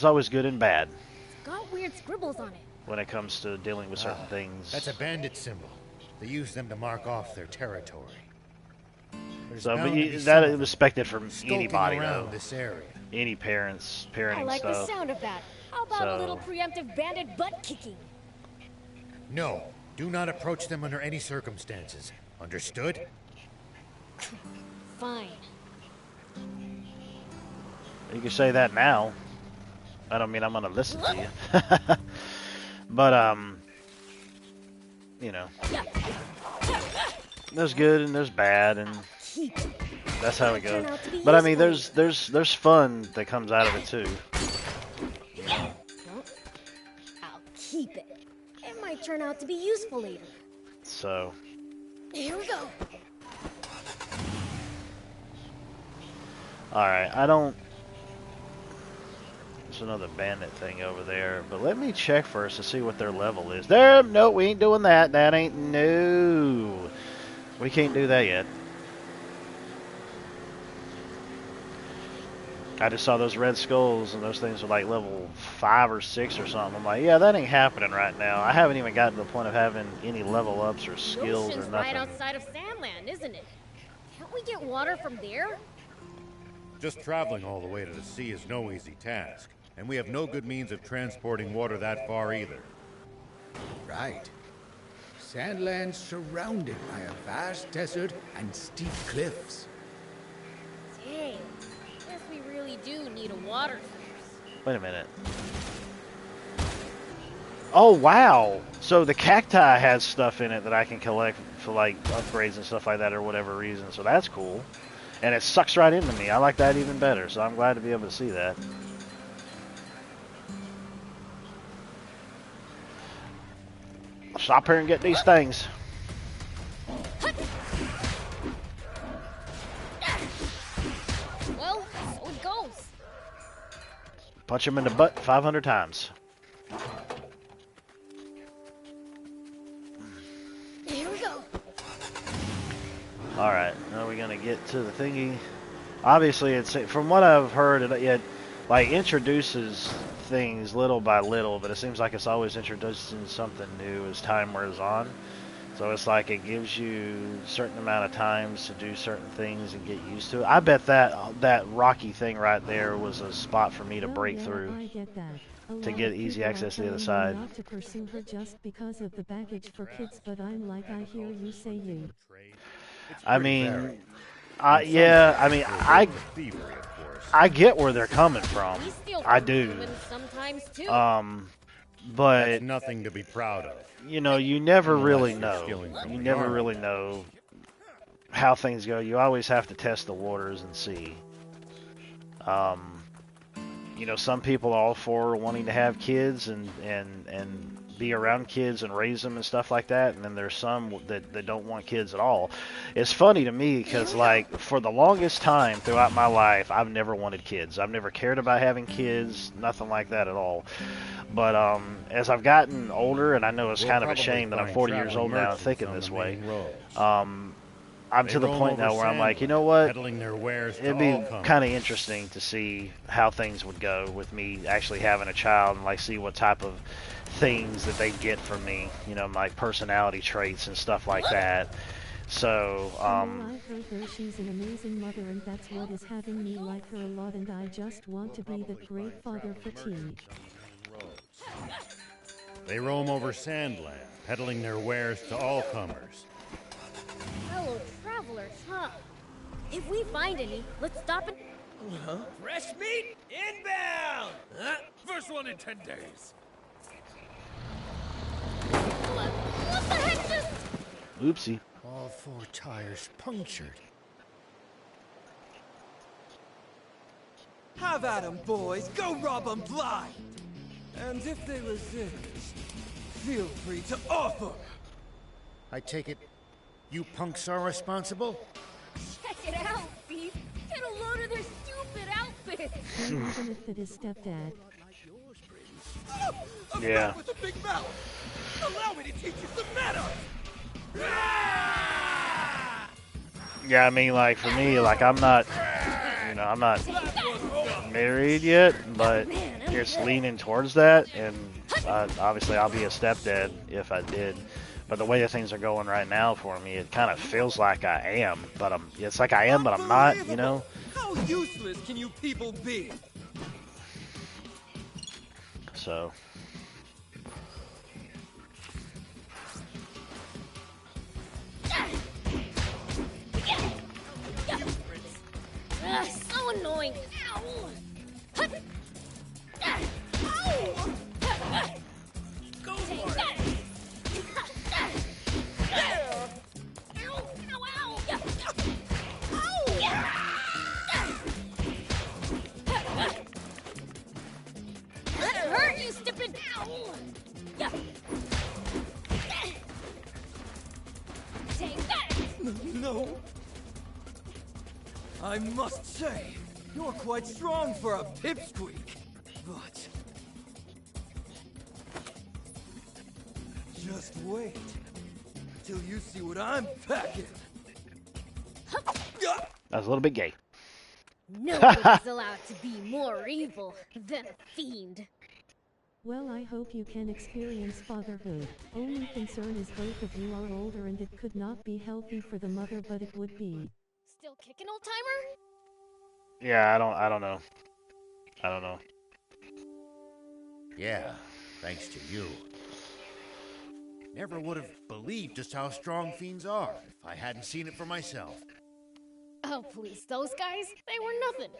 always good and bad. It's got weird scribbles on it. When it comes to dealing with certain things. That's a bandit symbol. They use them to mark off their territory. So, but that is expected from anybody, around though. This area. Any parenting stuff. I like the sound of that. How about a little preemptive bandit butt kicking? No, do not approach them under any circumstances. Understood? Fine. You can say that now. I don't mean I'm gonna listen to you. But there's good and there's bad, and that's how it goes. But I mean, there's fun that comes out of it too. I'll keep it. It might turn out to be useful later. So. Here we go. Alright, there's another bandit thing over there, but let me check first to see what their level is. No, we ain't doing that. That ain't no. We can't do that yet. I just saw those red skulls, and those things were like level 5 or 6 or something. I'm like, yeah, that ain't happening right now. I haven't even gotten to the point of having any level ups or skills or nothing. Right outside of Sandland, isn't it? Can't we get water from there? Just traveling all the way to the sea is no easy task, and we have no good means of transporting water that far either. Right. Sandland's surrounded by a vast desert and steep cliffs. Dang. Guess we really do need a water source. Wait a minute. Oh, wow. So the cacti has stuff in it that I can collect for like upgrades and stuff like that or whatever reason, so that's cool. And it sucks right into me. I like that even better, so I'm glad to be able to see that. Stop here and get these things. Well, so it goes. Punch him in the butt 500 times. Here we go. Alright, now we're going to get to the thingy. Obviously, it's from what I've heard, it like introduces things little by little, but it seems like it's always introducing something new as time wears on. So it's like it gives you a certain amount of times to do certain things and get used to it. I bet that rocky thing right there was a spot for me to break through. I get that. To get easy access to the other side. Not to pursue her just because of the baggage for kids, but I'm like, I hear you say you. I mean, yeah, I mean, I get where they're coming from. I do. But that's nothing to be proud of. You never really know. You never really know how things go. You always have to test the waters and see. Some people are all for wanting to have kids and be around kids and raise them and stuff like that, and then there's some that don't want kids at all. It's funny to me because, like, for the longest time throughout my life, I've never wanted kids. I've never cared about having kids, nothing like that at all. But as I've gotten older, and I know it's kind of a shame that I'm 40 years old now and thinking this way, I'm They to the roam point over now where I'm like, you Sandland, know what? peddling their wares to It'd be all comers. kind of interesting to see how things would go with me actually having a child and like see what type of things that they get from me, you know, my personality traits and stuff like that. So, I've heard her, she's an amazing mother, and that's what is having me like her a lot, and I just want to be the great father for T. They roam over Sandland, peddling their wares to all comers. Fellow travelers, huh? If we find any, let's stop and... Huh? Fresh meat inbound! First one in 10 days. What the heck just... Oopsie. All 4 tires punctured. Have at 'em, boys. Go rob 'em blind. And if they resist, feel free to offer. I take it you punks are responsible? Check it out, Thief. Get a load of their stupid outfits. And even if it is stepdad. Yeah. With a big mouth. Allow me to teach you some manners. Yeah, I mean, like, for me, like, I'm not, you know, I'm not married yet, but it's leaning towards that, and obviously I'll be a stepdad if I did. But the way that things are going right now for me, it kind of feels like I am, but it's like I am, but I'm not, you know? How useless can you people be? So... So annoying. Ow. Ow. Go for it. That hurt, you stupid. Take that. No. I must say, you're quite strong for a pipsqueak. But... just wait. Till you see what I'm packing. That's a little bit gay. Nobody's allowed to be more evil than a fiend. Well, I hope you can experience fatherhood. Only concern is both of you are older and it could not be healthy for the mother, but it would be. Still kicking, old timer? Yeah, I don't know. I don't know. Yeah, thanks to you. Never would have believed just how strong fiends are if I hadn't seen it for myself. Oh, please, those guys, they were nothing.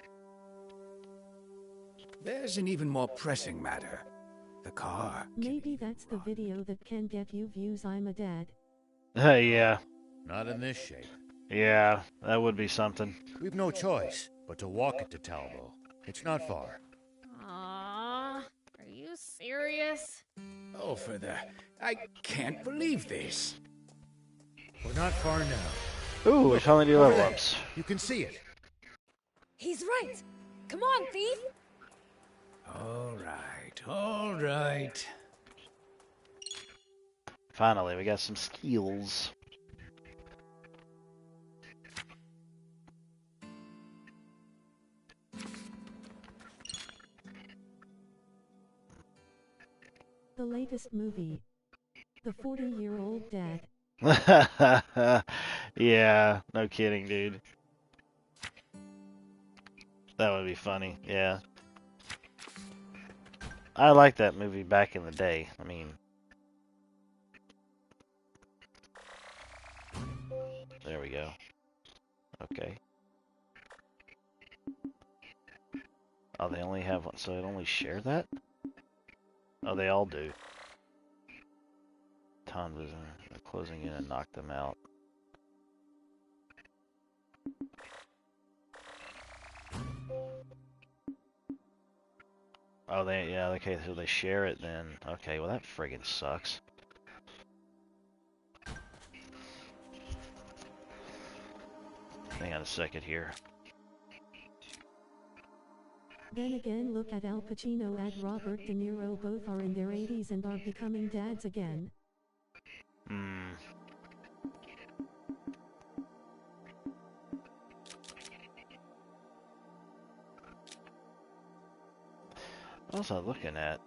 There's an even more pressing matter. The car. Maybe that's the video that can get you views. I'm a dad. Yeah. Not in this shape. Yeah, that would be something. We've no choice but to walk it to Talbot. It's not far. Aww, are you serious? Oh, for the... I can't believe this. We're not far now. Ooh, we finally do level ups. You can see it. He's right. Come on, thief. All right, all right. Finally, we got some skills. The latest movie. The 40-year-old dad. Yeah, no kidding, dude. That would be funny, yeah. I liked that movie back in the day. I mean... There we go. Okay. Oh, they only have one, so it only share that? Oh, they all do. Tom was closing in and knocked them out. Oh, yeah, okay, so they share it then. Okay, well that friggin' sucks. Hang on a second here. Then again, look at Al Pacino and Robert De Niro. Both are in their 80s and are becoming dads again. What was I looking at?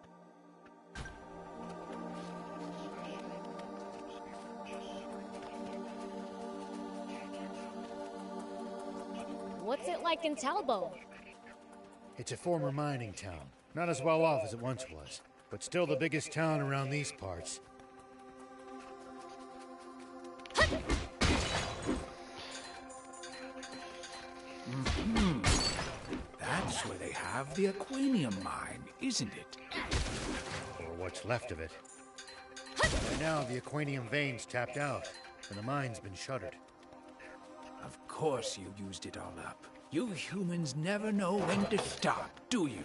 What's it like in Talbot? It's a former mining town. Not as well off as it once was, but still the biggest town around these parts. That's where they have the Aquanium mine, isn't it? Or what's left of it. By now, the Aquanium vein's tapped out, and the mine's been shuttered. Of course you used it all up. You humans never know when to stop, do you?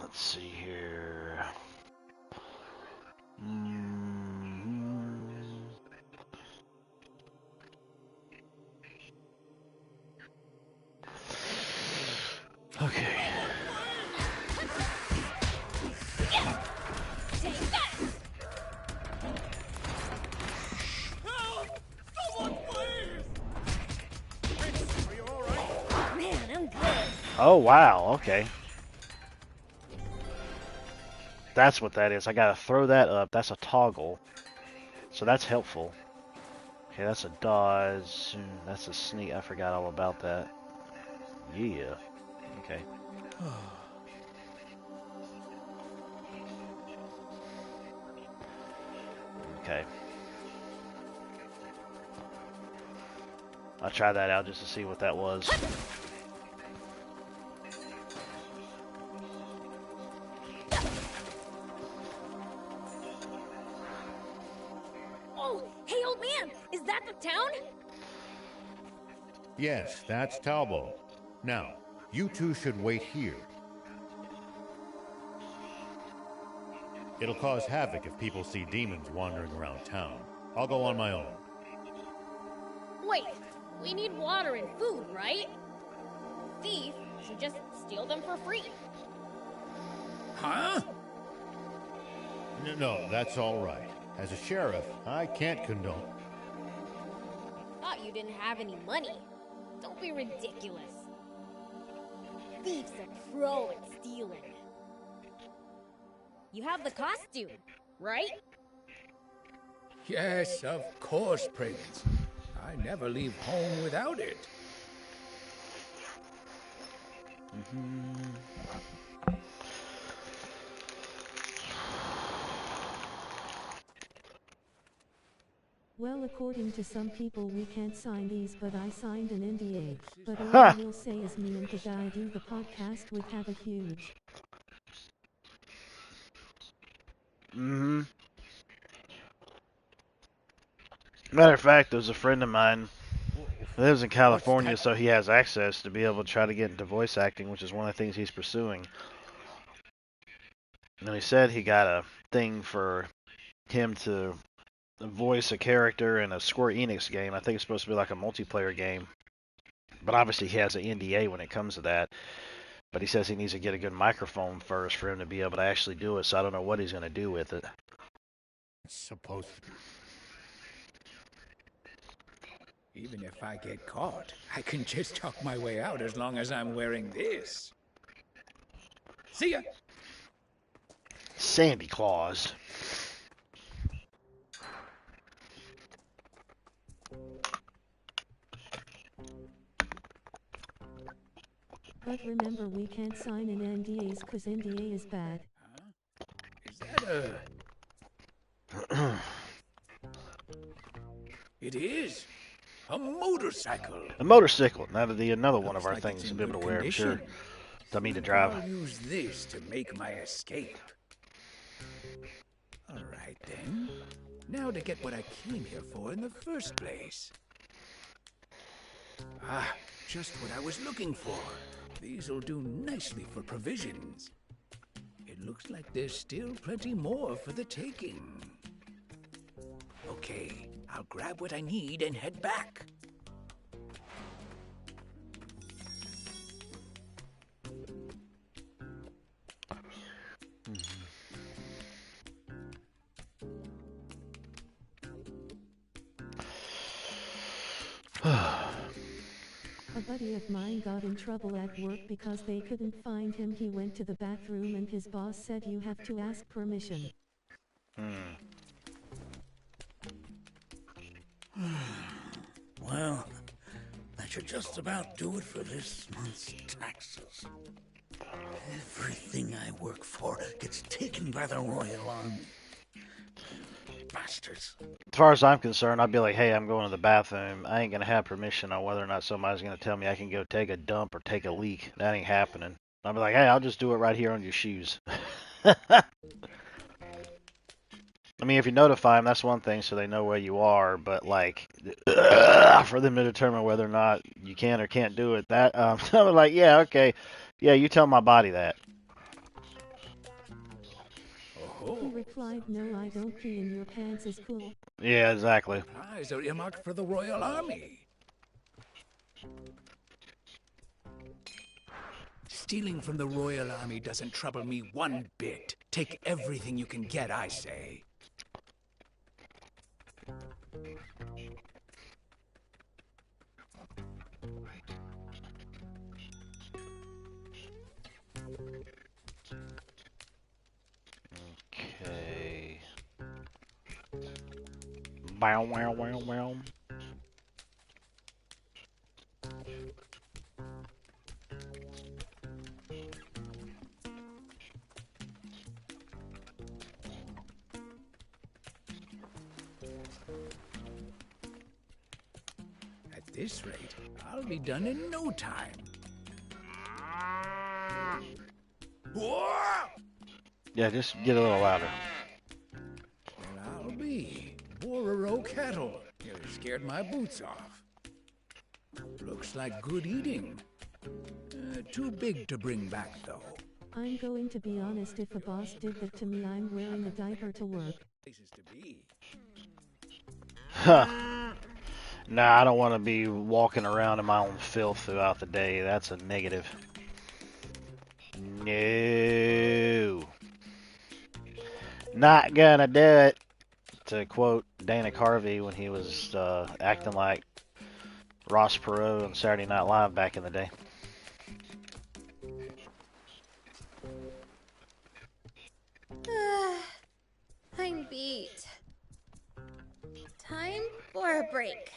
Let's see here. Okay. Man, I'm good. Oh, wow. Okay. That's what that is. I gotta throw that up. That's a toggle. So that's helpful. Okay, that's a dodge. That's a sneak. I forgot all about that. Yeah. Okay. Okay. I'll try that out just to see what that was. Oh, hey, old man, is that the town? Yes, that's Talbot. Now, you two should wait here. It'll cause havoc if people see demons wandering around town. I'll go on my own. Wait, we need water and food, right? Thief should just steal them for free. Huh? No, that's all right. As a sheriff, I can't condone. Thought you didn't have any money. Don't be ridiculous. Thief's a pro at stealing. You have the costume, right? Yes, of course, Prince. I never leave home without it. Well, according to some people, we can't sign these, but I signed an NDA. But all I will say is me and the guy do the podcast would have a huge. Matter of fact, there's a friend of mine who lives in California, so he has access to be able to try to get into voice acting, which is one of the things he's pursuing. And he said he got a thing for him to voice a character in a Square Enix game. I think it's supposed to be like a multiplayer game. But obviously he has an NDA when it comes to that. But he says he needs to get a good microphone first for him to be able to actually do it, so I don't know what he's going to do with it. Supposed to. Even if I get caught, I can just talk my way out as long as I'm wearing this. See ya! Sandy Claus. But remember, we can't sign in NDAs because NDA is bad. Is that a... It is! A motorcycle! A motorcycle. That'll be another one of our Looks like things it's to in be able to good wear, I'm sure. condition. Don't mean to drive. I'll use this to make my escape. Alright then. Now to get what I came here for in the first place. Ah, just what I was looking for. These'll do nicely for provisions. It looks like there's still plenty more for the taking. Okay, I'll grab what I need and head back. A buddy of mine got in trouble at work because they couldn't find him. He went to the bathroom and his boss said you have to ask permission. Well, that should just about do it for this month's taxes. Everything I work for gets taken by the Royal Army. Bastards. As far as I'm concerned, I'd be like, hey, I'm going to the bathroom. I ain't going to have permission on whether or not somebody's going to tell me I can go take a dump or take a leak. That ain't happening. I'll be like, hey, I'll just do it right here on your shoes. I mean, if you notify them, that's one thing, so they know where you are. But, like, for them to determine whether or not you can or can't do it, that, I'm like, yeah, okay. Yeah, you tell my body that. He replied, no, I don't pee in your pants is cool. Yeah, exactly. Eyes are earmarked for the Royal Army. Stealing from the Royal Army doesn't trouble me one bit. Take everything you can get, I say. Okay. Bow, wow, wow, wow. At this rate, I'll be done in no time. Yeah, just get a little louder. Well, I'll be. Bororo cattle. Nearly scared my boots off. Looks like good eating. Too big to bring back, though. I'm going to be honest, if a boss did that to me, I'm wearing a diaper to work. Places to be. Huh. Nah, I don't want to be walking around in my own filth throughout the day. That's a negative. No. Not gonna do it. To quote Dana Carvey when he was acting like Ross Perot on Saturday Night Live back in the day. I'm beat. Time for a break.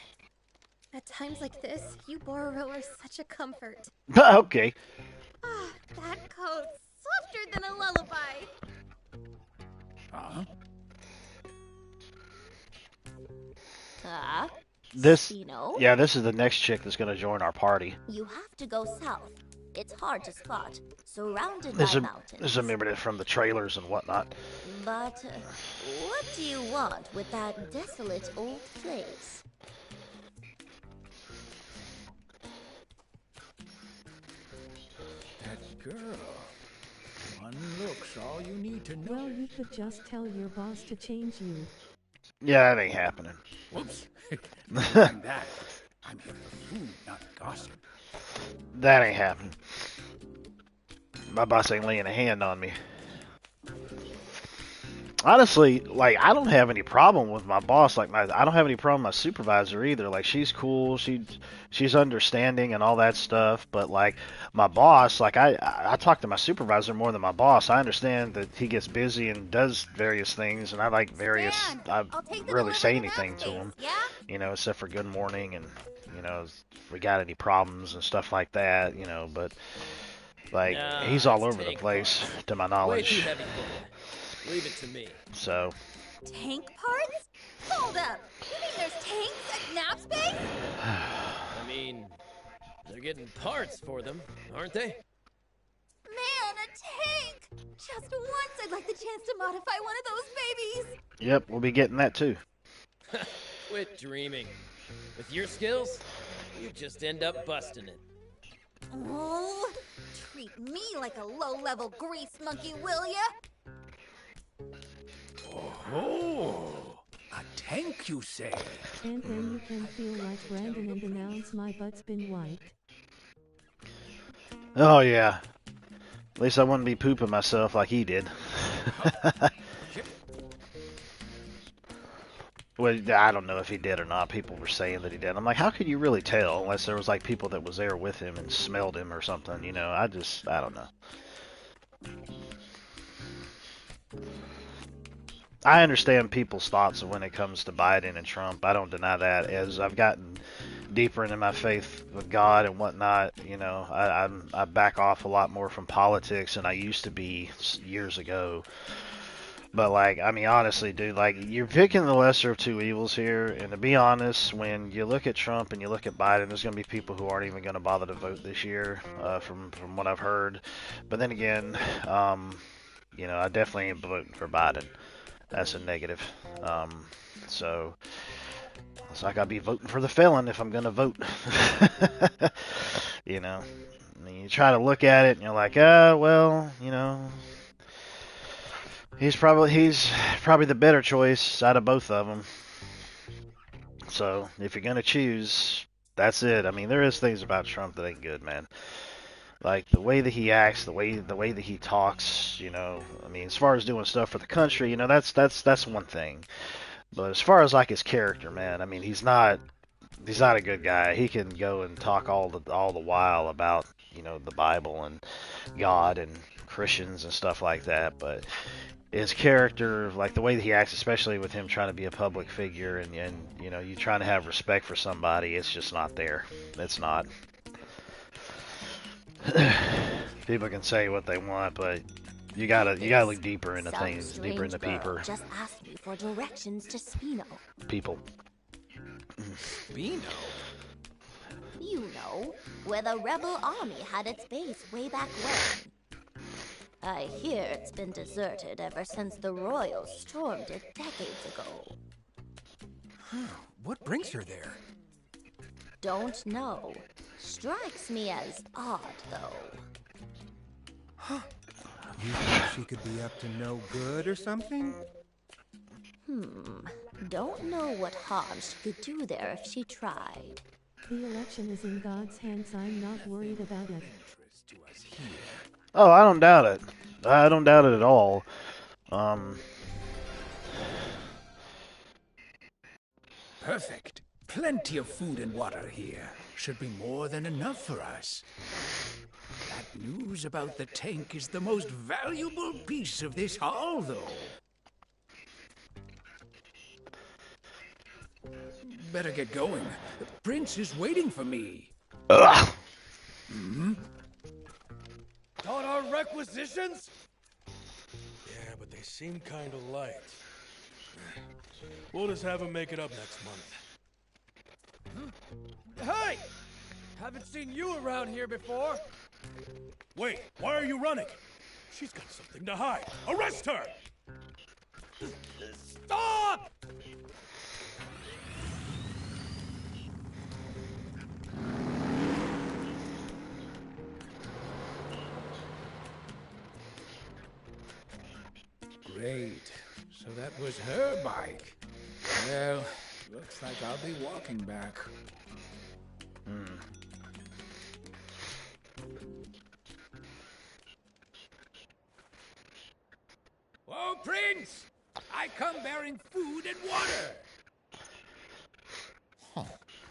At times like this, you Bororo are such a comfort. Okay. Ah, that coat's softer than a lullaby. Huh? This, you know? yeah, this is the next chick that's gonna join our party. You have to go south. It's hard to spot, surrounded This by is, mountains. this is a memory from the trailers and whatnot. But what do you want with that desolate old place? That girl. One look's all you need to know. Well, you could just tell your boss to change you. Yeah, that ain't happening. Whoops. Mind that. I'm here for food, not gossip. That ain't happening. My boss ain't laying a hand on me. Honestly, like, I don't have any problem with my boss. Like, I don't have any problem with my supervisor either. Like, she's cool. She's understanding and all that stuff. But, like, my boss, like, I talk to my supervisor more than my boss. I understand that he gets busy and does various things, and I like various. I rarely say anything to him, you know, except for good morning and, you know, if we got any problems and stuff like that, you know. But, like, he's all over the place, to my knowledge. Way too heavy for you. Leave it to me. So. Tank parts? Hold up! You mean there's tanks at Napspace? I mean, they're getting parts for them, aren't they? Man, a tank! Just once I'd like the chance to modify one of those babies! Yep, we'll be getting that too. Quit dreaming. With your skills, you just end up busting it. Oh, treat me like a low-level grease monkey, will ya? Oh, a tank, you say? And then you can feel like Brandon and announce my butt's been wiped. Oh, yeah. At least I wouldn't be pooping myself like he did. Well, I don't know if he did or not. People were saying that he did. I'm like, how could you really tell unless there was like people that was there with him and smelled him or something? You know, I don't know. I understand people's thoughts when it comes to Biden and Trump. I don't deny that. As I've gotten deeper into my faith with God and whatnot, you know, I back off a lot more from politics than I used to be years ago. But, like, I mean, honestly, dude, like, you're picking the lesser of two evils here. And to be honest, when you look at Trump and you look at Biden, there's going to be people who aren't even going to bother to vote this year, from what I've heard. But then again, you know, I definitely ain't voting for Biden. That's a negative. So it's like I'd be voting for the felon if I'm going to vote. You know, I mean, you try to look at it and you're like, well, you know, he's probably the better choice out of both of them. So if you're going to choose, that's it. I mean, there is things about Trump that ain't good, man. Like the way that he acts, the way that he talks, you know. I mean, as far as doing stuff for the country, you know, that's one thing. But as far as like his character, man, I mean, he's not a good guy. He can go and talk all the while about, you know, the Bible and God and Christians and stuff like that, but his character, like the way that he acts, especially with him trying to be a public figure and you know, you trying to have respect for somebody, it's just not there. It's not. People can say what they want, but you gotta look deeper into things, deeper into people. Just asked me for directions to Spino. People. Spino? You know, where the rebel army had its base way back when. I hear it's been deserted ever since the Royals stormed it decades ago. What brings her there? Don't know. Strikes me as odd, though. Huh. You think she could be up to no good or something? Don't know what harm she could do there if she tried. The election is in God's hands. I'm not worried about it. Oh, I don't doubt it. I don't doubt it at all. Perfect. Plenty of food and water here. Should be more than enough for us. That news about the tank is the most valuable piece of this haul, though. Better get going. The prince is waiting for me. Ugh. Thought our requisitions? Yeah, but they seem kind of light. We'll just have him make it up next month. Hey! Haven't seen you around here before. Wait, why are you running? She's got something to hide. Arrest her! Stop! Great. So that was her bike. Well, looks like I'll be walking back. Whoa, Prince! I come bearing food and water! Huh.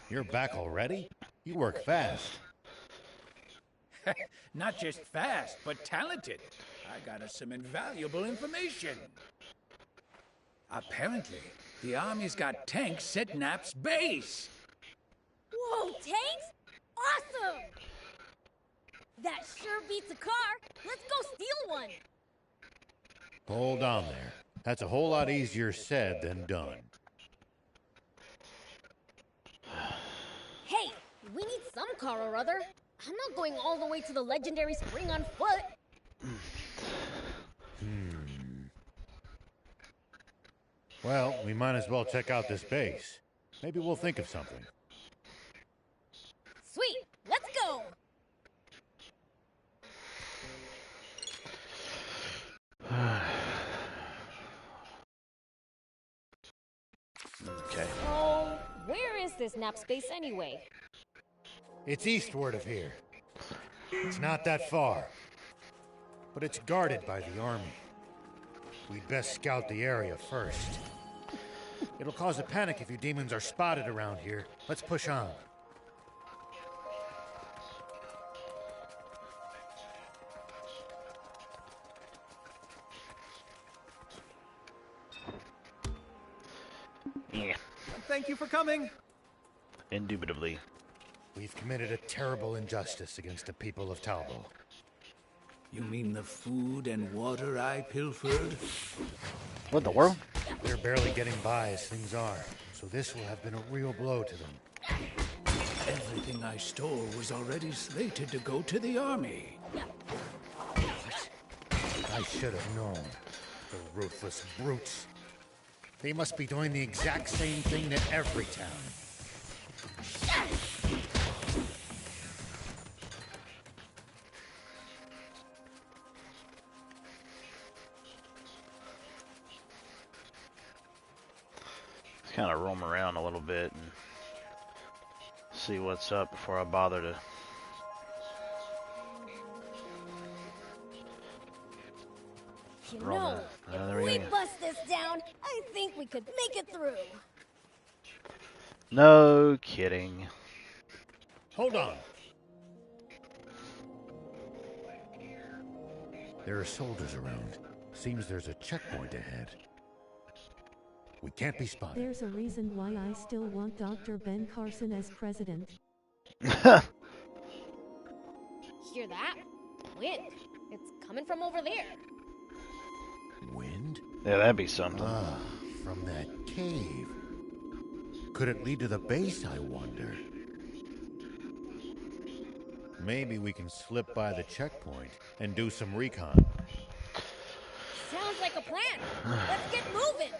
You're back already? You work fast. Not just fast, but talented. I got us some invaluable information. Apparently, the army's got tanks at Nap's base. Whoa, tanks? Awesome! That sure beats a car. Let's go steal one. Hold on there. That's a whole lot easier said than done. Hey, we need some car or other. I'm not going all the way to the legendary spring on foot. Well, we might as well check out this base. Maybe we'll think of something. Sweet, let's go. Okay. So, where is this Nap space anyway? It's eastward of here. It's not that far. But it's guarded by the army. We'd best scout the area first. It'll cause a panic if you demons are spotted around here. Let's push on. Yeah. Thank you for coming. Indubitably. We've committed a terrible injustice against the people of Talbot. You mean the food and water I pilfered? What in the world? They're barely getting by as things are, so this will have been a real blow to them. Everything I stole was already slated to go to the army. I should have known. The ruthless brutes. They must be doing the exact same thing to every town. Kind of roam around a little bit and see what's up before I bother to. You know, if we bust this down, I think we could make it through. No kidding. Hold on. There are soldiers around. Seems there's a checkpoint ahead. We can't be spotted. There's a reason why I still want Dr. Ben Carson as president. Hear that? Wind. It's coming from over there. Wind? Yeah, that'd be something. Ah, from that cave. Could it lead to the base, I wonder? Maybe we can slip by the checkpoint and do some recon. Sounds like a plan. Let's get moving.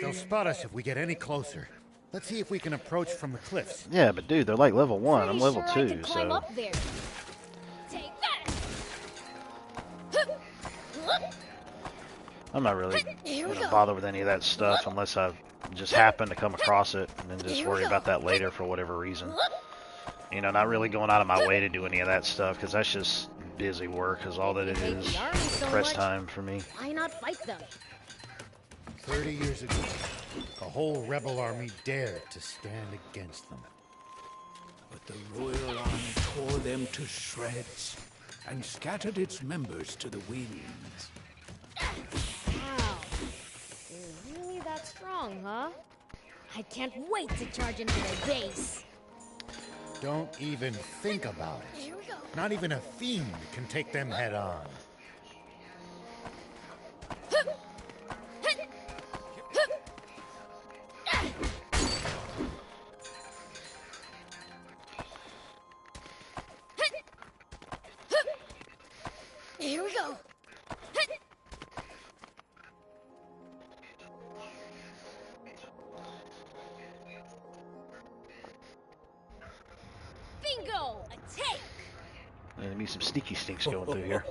They'll spot us if we get any closer. Let's see if we can approach from the cliffs. Yeah, but dude, they're like level 1. I'm level 2, I can climb so. up there. Take that. I'm not really Here we gonna go. bother with any of that stuff unless I just happen to come across it and then just Here we worry go. about that later for whatever reason. You know, not really going out of my way to do any of that stuff because that's just busy work because all that it hate is the army so press much. time for me. Why not fight them? 30 years ago, a whole rebel army dared to stand against them. But the Royal Army tore them to shreds and scattered its members to the winds. Wow. They're really that strong, huh? I can't wait to charge into their base. Don't even think about it. Here we go. Not even a fiend can take them head on. Here we go. Bingo! A take! There's be some sneaky stinks going through here.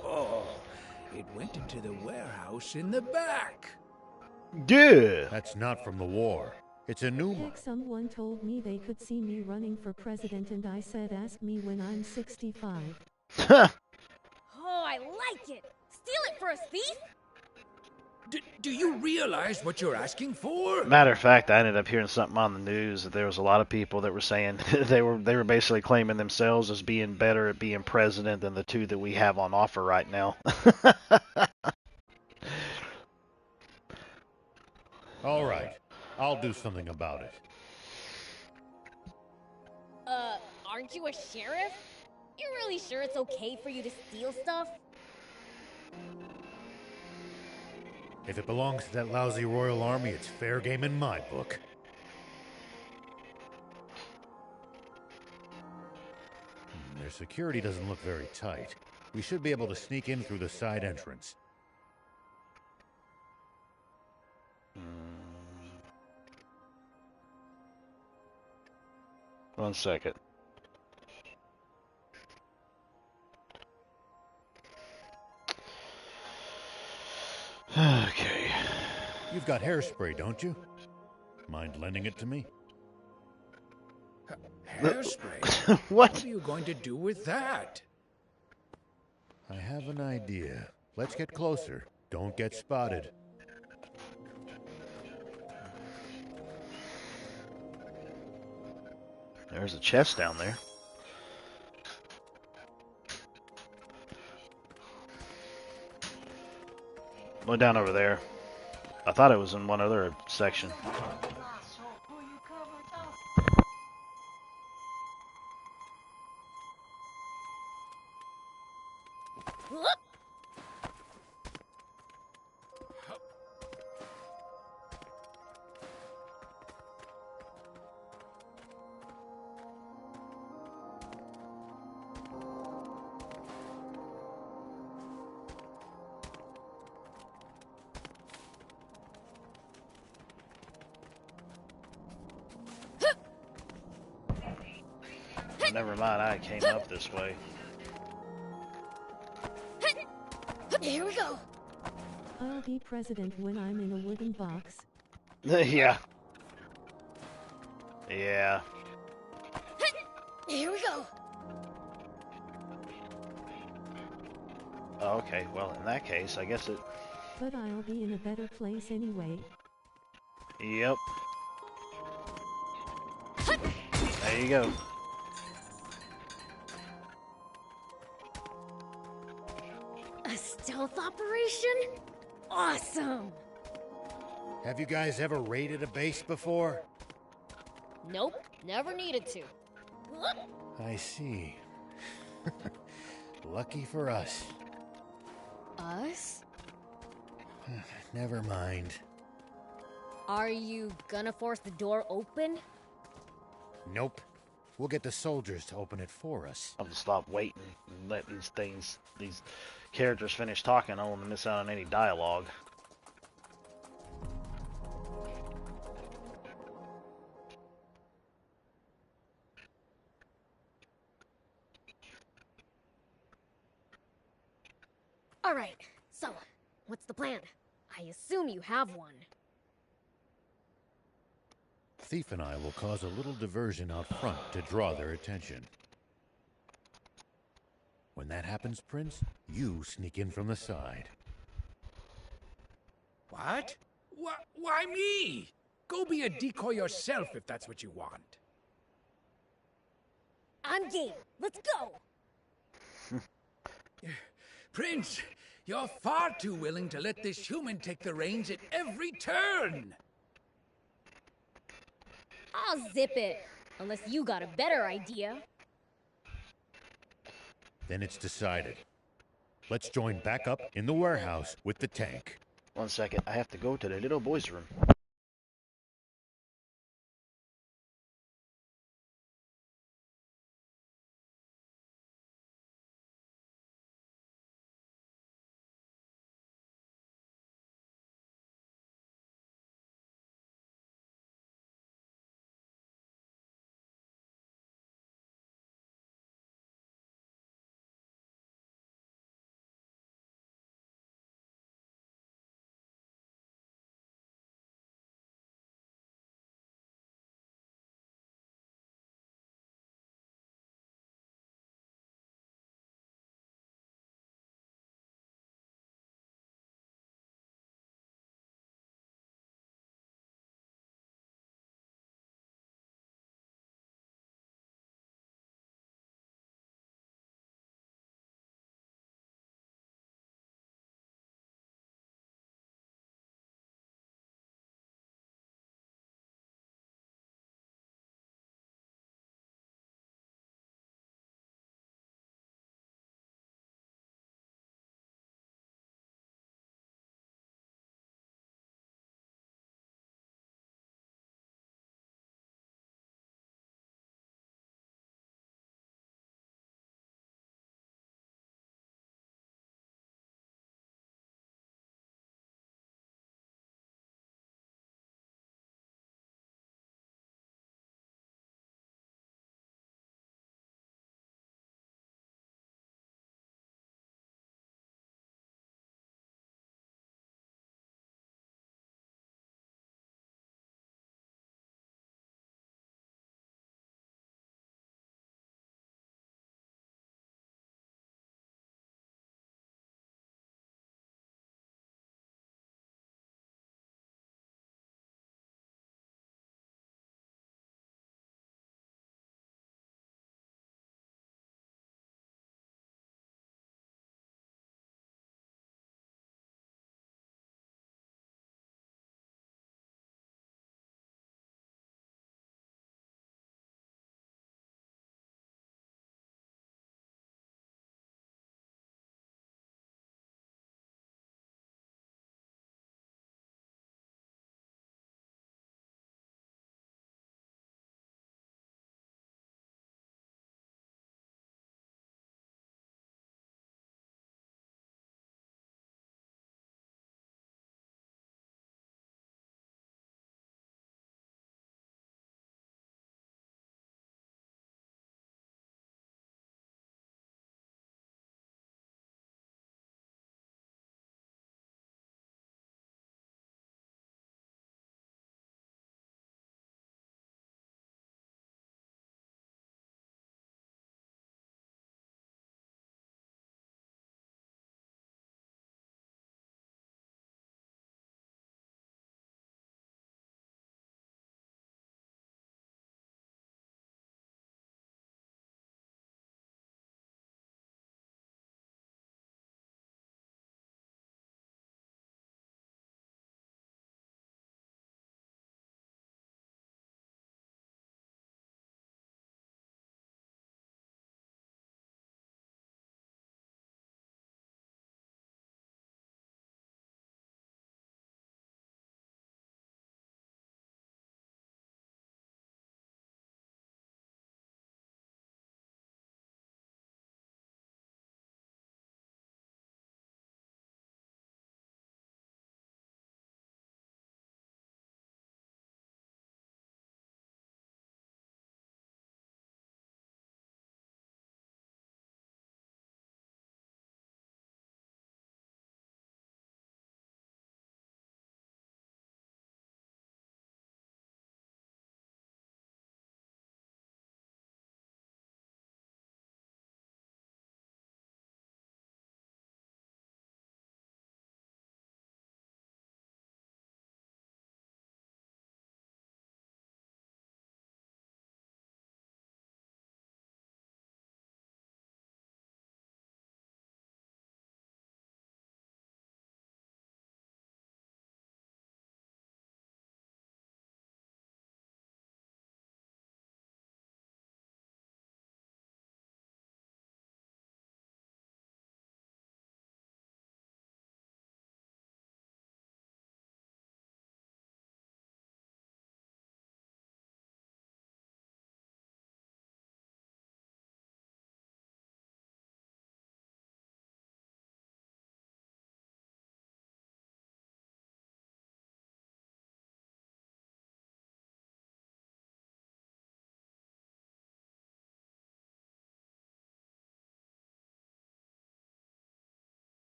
It went into the warehouse in the back. Yeah. That's not from the war. It's a new one. Heck, someone told me they could see me running for president and I said ask me when I'm 65. Oh, I like it! Steal it for a thief? Do you realize what you're asking for? Matter of fact, I ended up hearing something on the news that there was a lot of people that were saying they were basically claiming themselves as being better at being president than the two that we have on offer right now. All right, I'll do something about it. Aren't you a sheriff? You're really sure it's okay for you to steal stuff? If it belongs to that lousy Royal Army, it's fair game in my book. Their security doesn't look very tight. We should be able to sneak in through the side entrance. One second. Okay. You've got hairspray, don't you? Mind lending it to me? Hairspray? What? What are you going to do with that? I have an idea. Let's get closer. Don't get spotted. There's a chest down there. Went down over there. I thought it was in one other section. Never mind, I came up this way. Here we go. I'll be president when I'm in a wooden box. Yeah. Yeah. Here we go. Oh, okay, well, in that case, I guess it... But I'll be in a better place anyway. Yep. There you go. A stealth operation? Awesome! Have you guys ever raided a base before? Nope, never needed to. I see. Lucky for us. Us? Never mind. Are you gonna force the door open? Nope. We'll get the soldiers to open it for us. I'll just stop waiting and let these characters finish talking. I don't want to miss out on any dialogue. Alright, so, what's the plan? I assume you have one. Thief and I will cause a little diversion out front to draw their attention. When that happens, Prince, you sneak in from the side. What? Why me? Go be a decoy yourself if that's what you want. I'm game. Let's go! Prince, you're far too willing to let this human take the reins at every turn. I'll zip it. Unless you got a better idea. Then it's decided. Let's join back up in the warehouse with the tank. 1 second, I have to go to the little boy's room.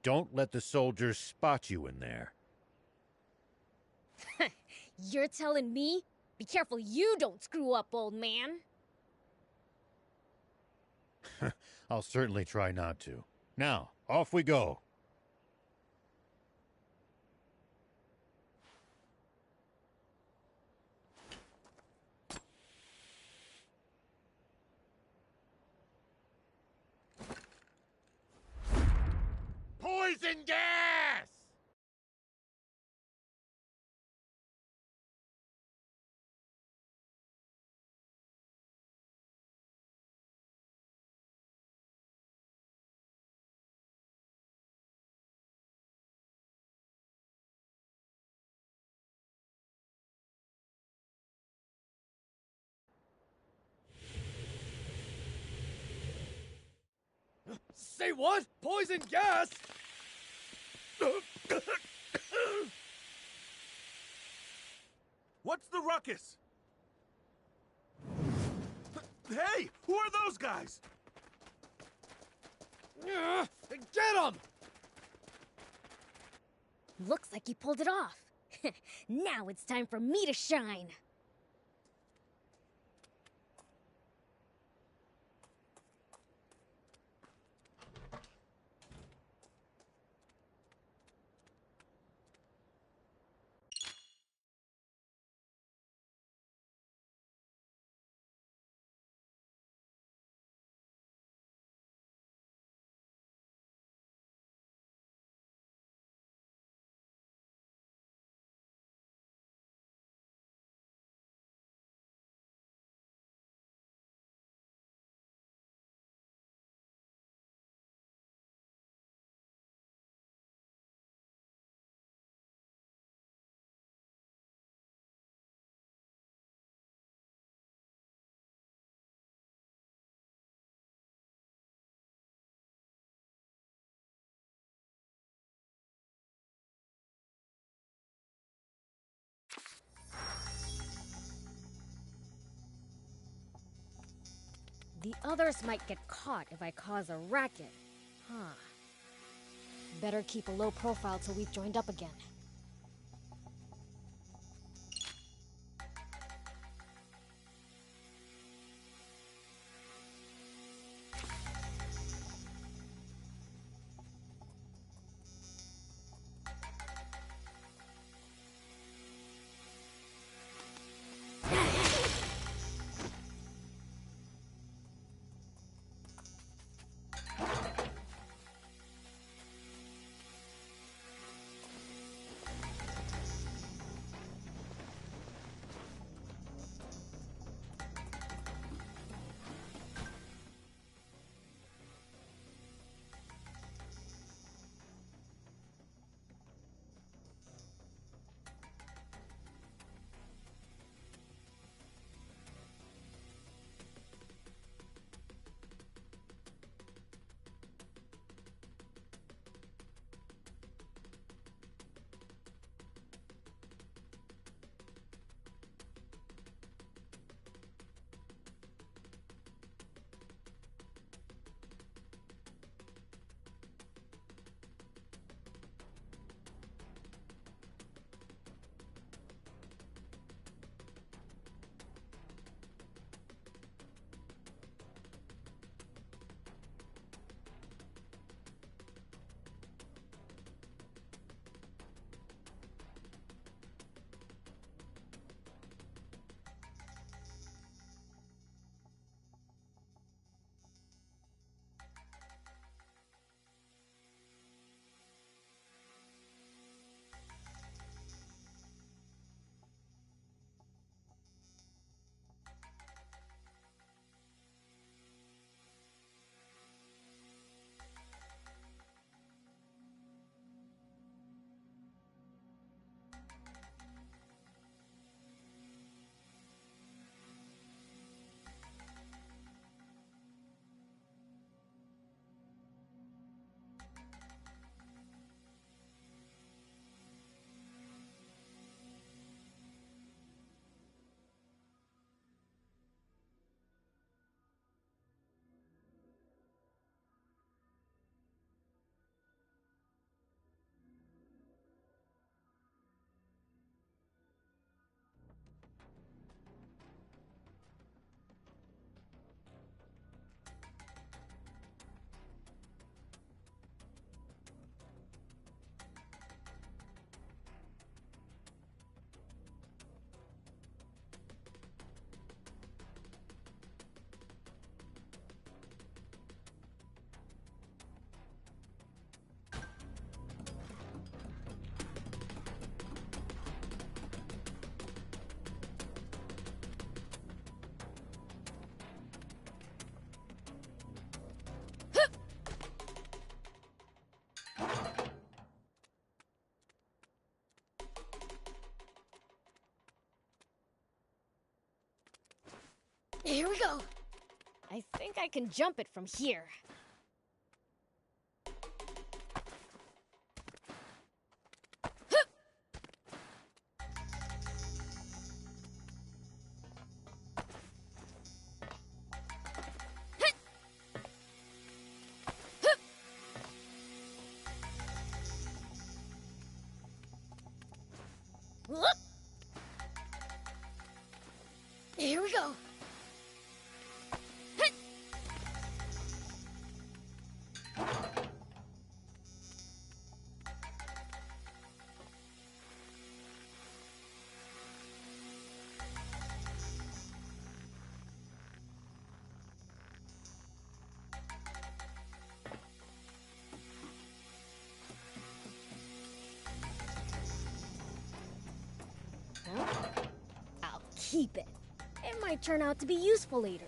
Don't let the soldiers spot you in there. You're telling me? Be careful you don't screw up, old man. I'll certainly try not to. Now, off we go. Poison gas! Say what? Poison gas? What's the ruckus? Hey, who are those guys? Get him! Looks like he pulled it off. Now it's time for me to shine. The others might get caught if I cause a racket. Huh. Better keep a low profile till we've joined up again. think I can jump it from here. Here we go. I'll keep it. It might turn out to be useful later.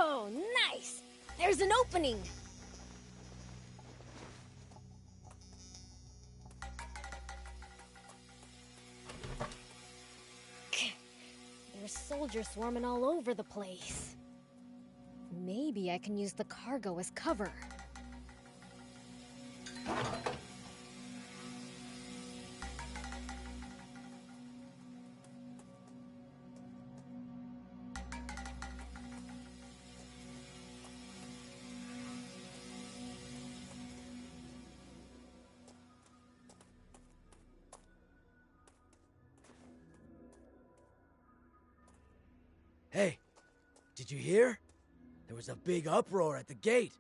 Oh, nice! There's an opening! There's soldiers swarming all over the place. Maybe I can use the cargo as cover. Hey, did you hear? There was a big uproar at the gate.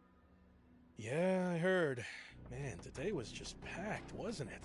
Yeah, I heard. Man, today was just packed, wasn't it?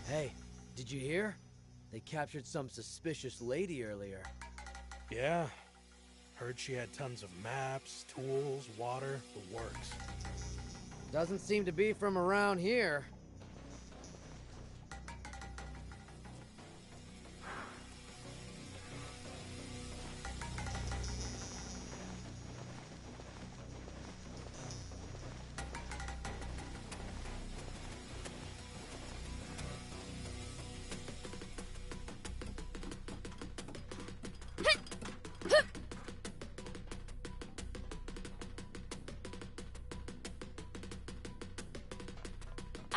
Hey, did you hear? They captured some suspicious lady earlier. Yeah. Heard she had tons of maps, tools, water, the works. Doesn't seem to be from around here.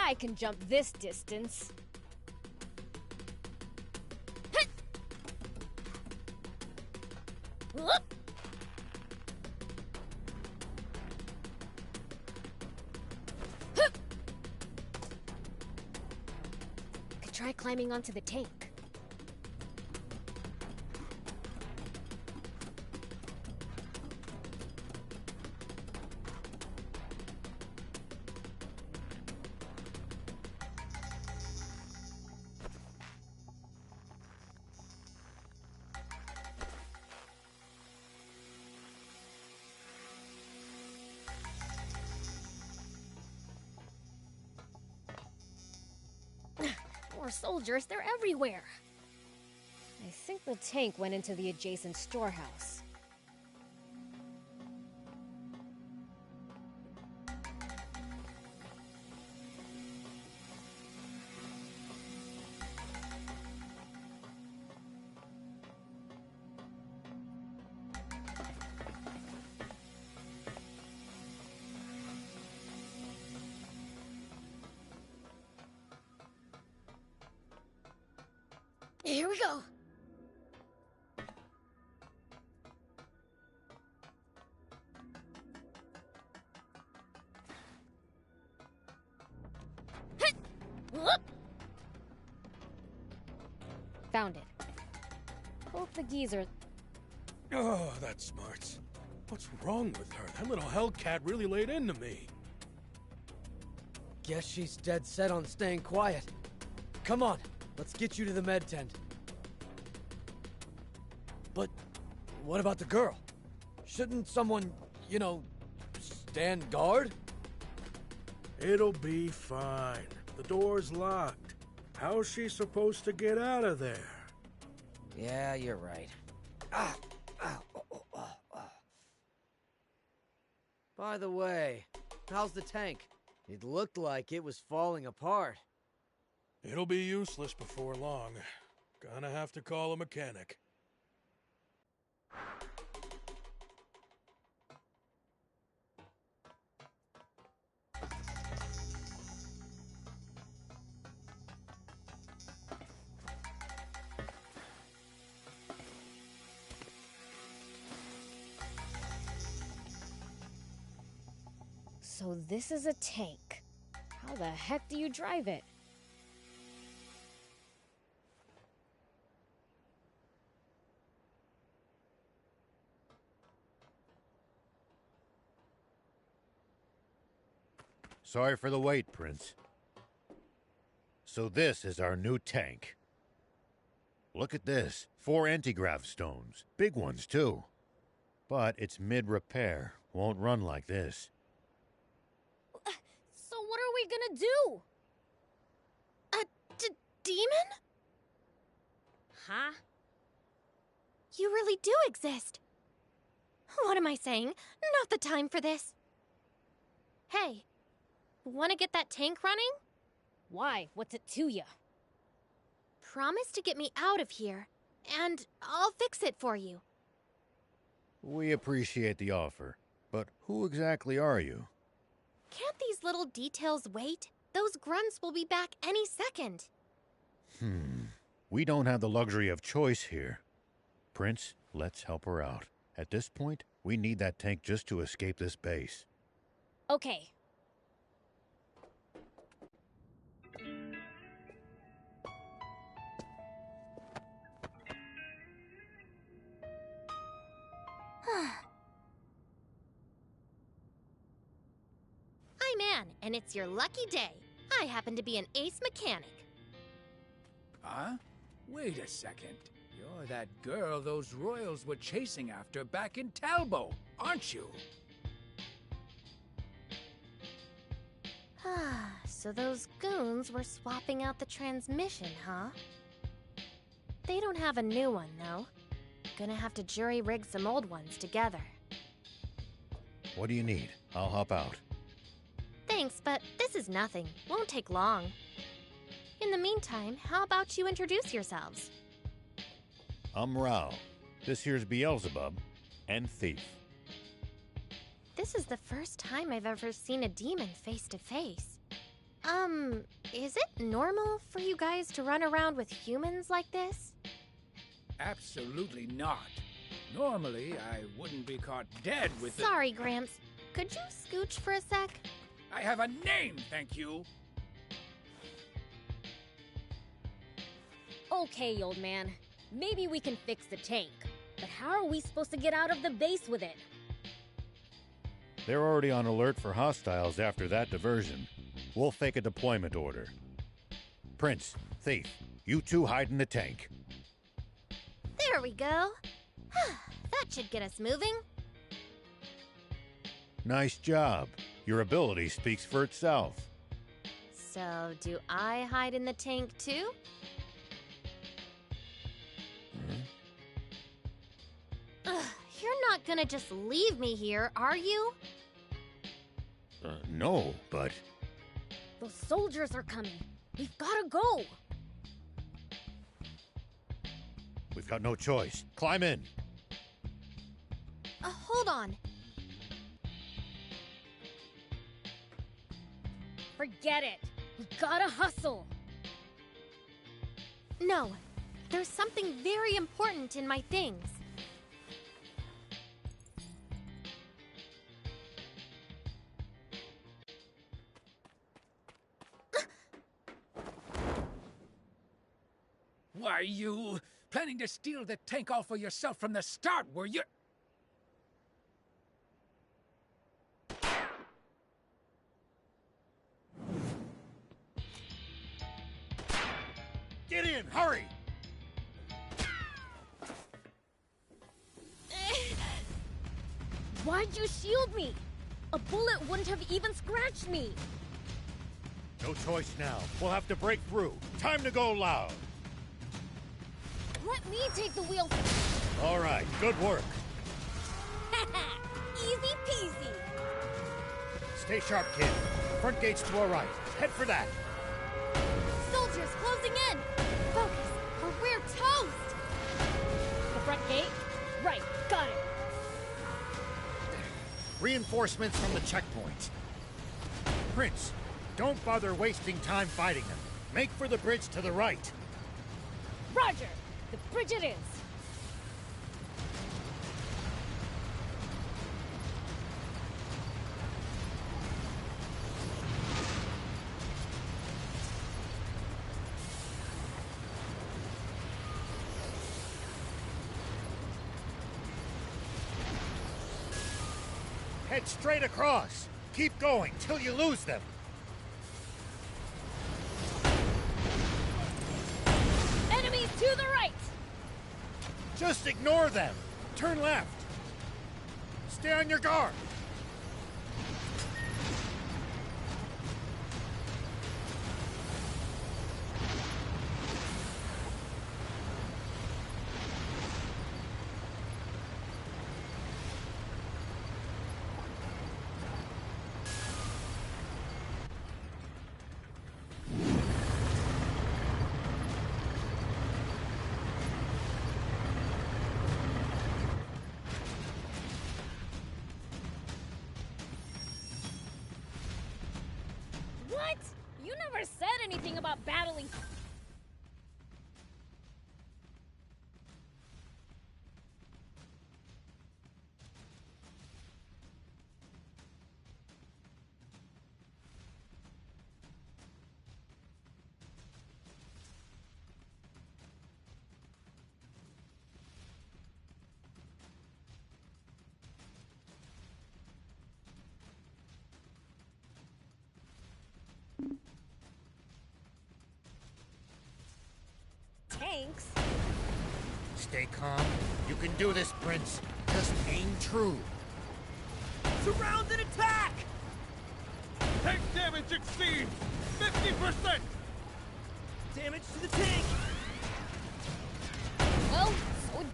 I can jump this distance. Whoop. Could try climbing onto the tank. More soldiers, they're everywhere. I think the tank went into the adjacent storehouse. Here we go. Whoop. Found it. Hope the geezer. Oh, that's smarts. What's wrong with her? That little hellcat really laid into me. Guess she's dead set on staying quiet. Come on, let's get you to the med tent. But what about the girl? Shouldn't someone, you know, stand guard? It'll be fine. The door's locked. How's she supposed to get out of there? Yeah, you're right. Ah! Ow! Oh, oh, oh, oh. By the way, how's the tank? It looked like it was falling apart. It'll be useless before long. Gonna have to call a mechanic. So this is a tank. How the heck do you drive it? Sorry for the wait, Prince. So this is our new tank. Look at this. 4 anti-grav stones. Big ones, too. But it's mid-repair. Won't run like this. So what are we gonna do? A demon? Huh? You really do exist. What am I saying? Not the time for this. Hey, want to get that tank running? Why? What's it to you? Promise to get me out of here, and I'll fix it for you. We appreciate the offer, but who exactly are you? Can't these little details wait? Those grunts will be back any second. We don't have the luxury of choice here. Prince, let's help her out. At this point, we need that tank just to escape this base. Okay. I'm Anne, and it's your lucky day. I happen to be an ace mechanic. Huh? Wait a second. You're that girl those royals were chasing after back in Talbot, aren't you? So those goons were swapping out the transmission, huh? They don't have a new one, though. Gonna have to jury-rig some old ones together. What do you need? I'll hop out. Thanks, but this is nothing. Won't take long. In the meantime, how about you introduce yourselves? I'm Rao. This here's Beelzebub and Thief. This is the first time I've ever seen a demon face to face. Is it normal for you guys to run around with humans like this? Absolutely not. Normally, I wouldn't be caught dead with the... Sorry, Gramps. Could you scooch for a sec? I have a name, thank you. Okay, old man. Maybe we can fix the tank. But how are we supposed to get out of the base with it? They're already on alert for hostiles after that diversion. We'll fake a deployment order. Prince, Thief, you two hide in the tank. There we go. That should get us moving. Nice job. Your ability speaks for itself. So, do I hide in the tank too? Ugh, you're not gonna just leave me here, are you? No, but... Those soldiers are coming. We've gotta go. We've got no choice. Climb in. Hold on. Forget it. We gotta hustle. No, there's something very important in my things. Why, you planning to steal the tank all for yourself from the start, were you? Get in! Hurry! Why'd you shield me? A bullet wouldn't have even scratched me. No choice now. We'll have to break through. Time to go loud. Let me take the wheel. All right, good work. Easy peasy. Stay sharp, kid. Front gate's to our right. Head for that. Soldiers closing in. Focus, or we're toast. The front gate? Right, got it. Reinforcements from the checkpoint. Prince, don't bother wasting time fighting them. Make for the bridge to the right. Roger. The bridge it is. Head straight across. Keep going till you lose them. Enemies to the right. Just ignore them. Turn left. Stay on your guard. What? You never said anything about battling. Tanks? Stay calm. You can do this, Prince. Just aim true. Surround and attack! Tank damage exceeds 50%! Damage to the tank! Well, so...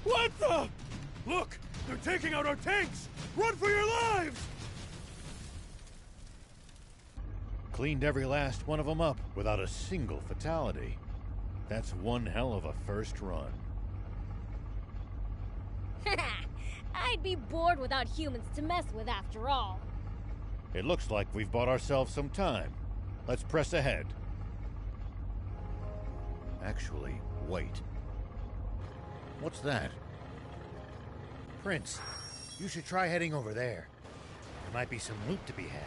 What the? Look! They're taking out our tanks! Run for your lives! Cleaned every last one of them up without a single fatality. That's one hell of a first run. I'd be bored without humans to mess with after all. It looks like we've bought ourselves some time. Let's press ahead. Actually, wait. What's that? Prince, you should try heading over there. There might be some loot to be had.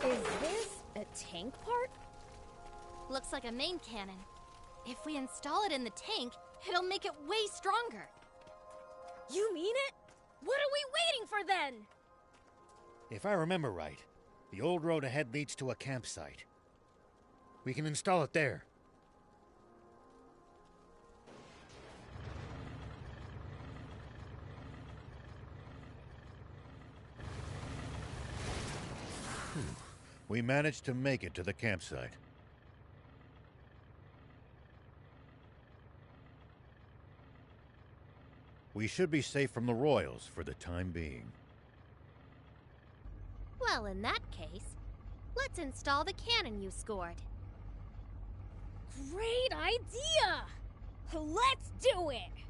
Is this a tank part? Looks like a main cannon. If we install it in the tank, it'll make it way stronger. You mean it? What are we waiting for then? If I remember right, the old road ahead leads to a campsite. We can install it there. We managed to make it to the campsite. We should be safe from the Royals for the time being. Well, in that case, let's install the cannon you scored. Great idea! Let's do it!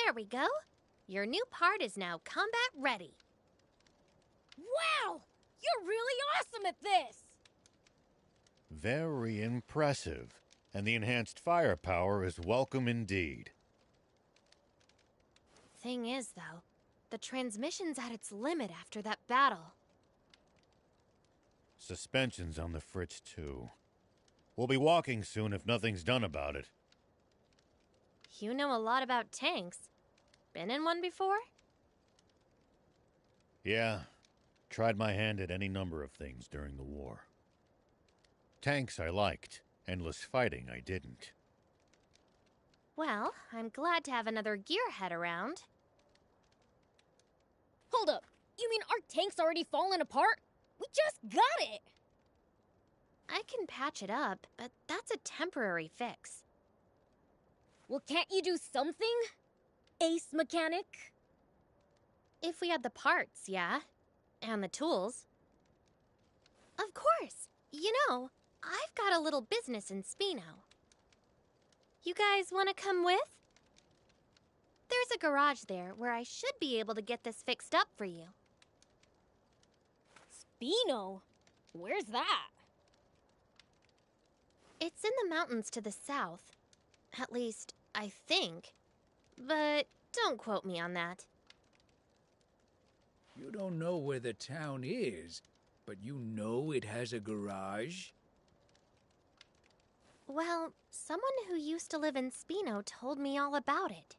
There we go. Your new part is now combat ready. Wow! You're really awesome at this! Very impressive. And the enhanced firepower is welcome indeed. Thing is, though, the transmission's at its limit after that battle. Suspension's on the fritz, too. We'll be walking soon if nothing's done about it. You know a lot about tanks. Been in one before? Yeah. Tried my hand at any number of things during the war. Tanks I liked. Endless fighting I didn't. Well, I'm glad to have another gearhead around. Hold up. You mean our tank's already fallen apart? We just got it! I can patch it up, but that's a temporary fix. Well, can't you do something? Ace mechanic? If we had the parts, yeah. And the tools. Of course. You know, I've got a little business in Spino. You guys want to come with? There's a garage there where I should be able to get this fixed up for you. Spino? Where's that? It's in the mountains to the south. At least, I think. But don't quote me on that. You don't know where the town is, but you know it has a garage? Well, someone who used to live in Spino told me all about it.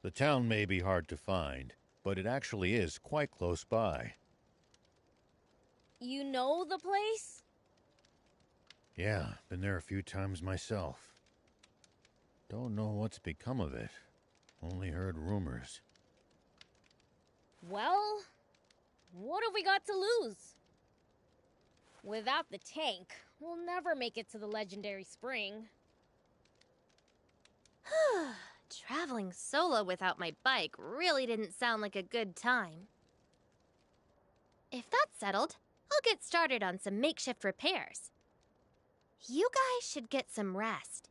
The town may be hard to find, but it actually is quite close by. You know the place? Yeah, been there a few times myself. Don't know what's become of it. Only heard rumors. Well, what have we got to lose? Without the tank, we'll never make it to the legendary spring. Traveling solo without my bike really didn't sound like a good time. If that's settled, I'll get started on some makeshift repairs. You guys should get some rest.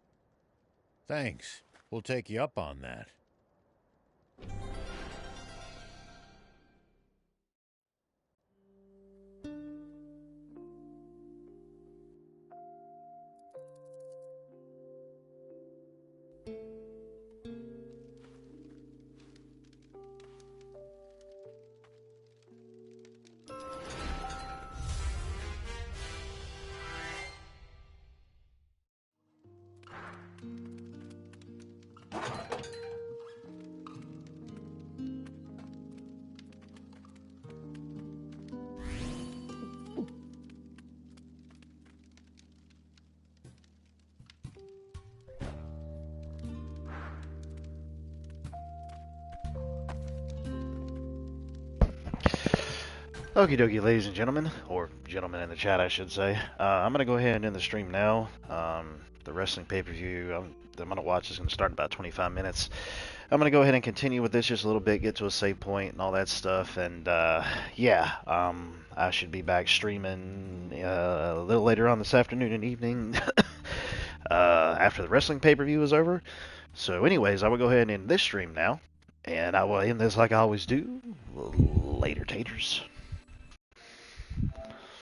Thanks. We'll take you up on that. Okie dokie, ladies and gentlemen, or gentlemen in the chat, I should say. I'm going to go ahead and end the stream now. The wrestling pay-per-view I'm going to watch is going to start in about 25 minutes. I'm going to go ahead and continue with this just a little bit, get to a save point and all that stuff. And, I should be back streaming a little later on this afternoon and evening after the wrestling pay-per-view is over. So anyways, I will go ahead and end this stream now. And I will end this like I always do. Later, taters.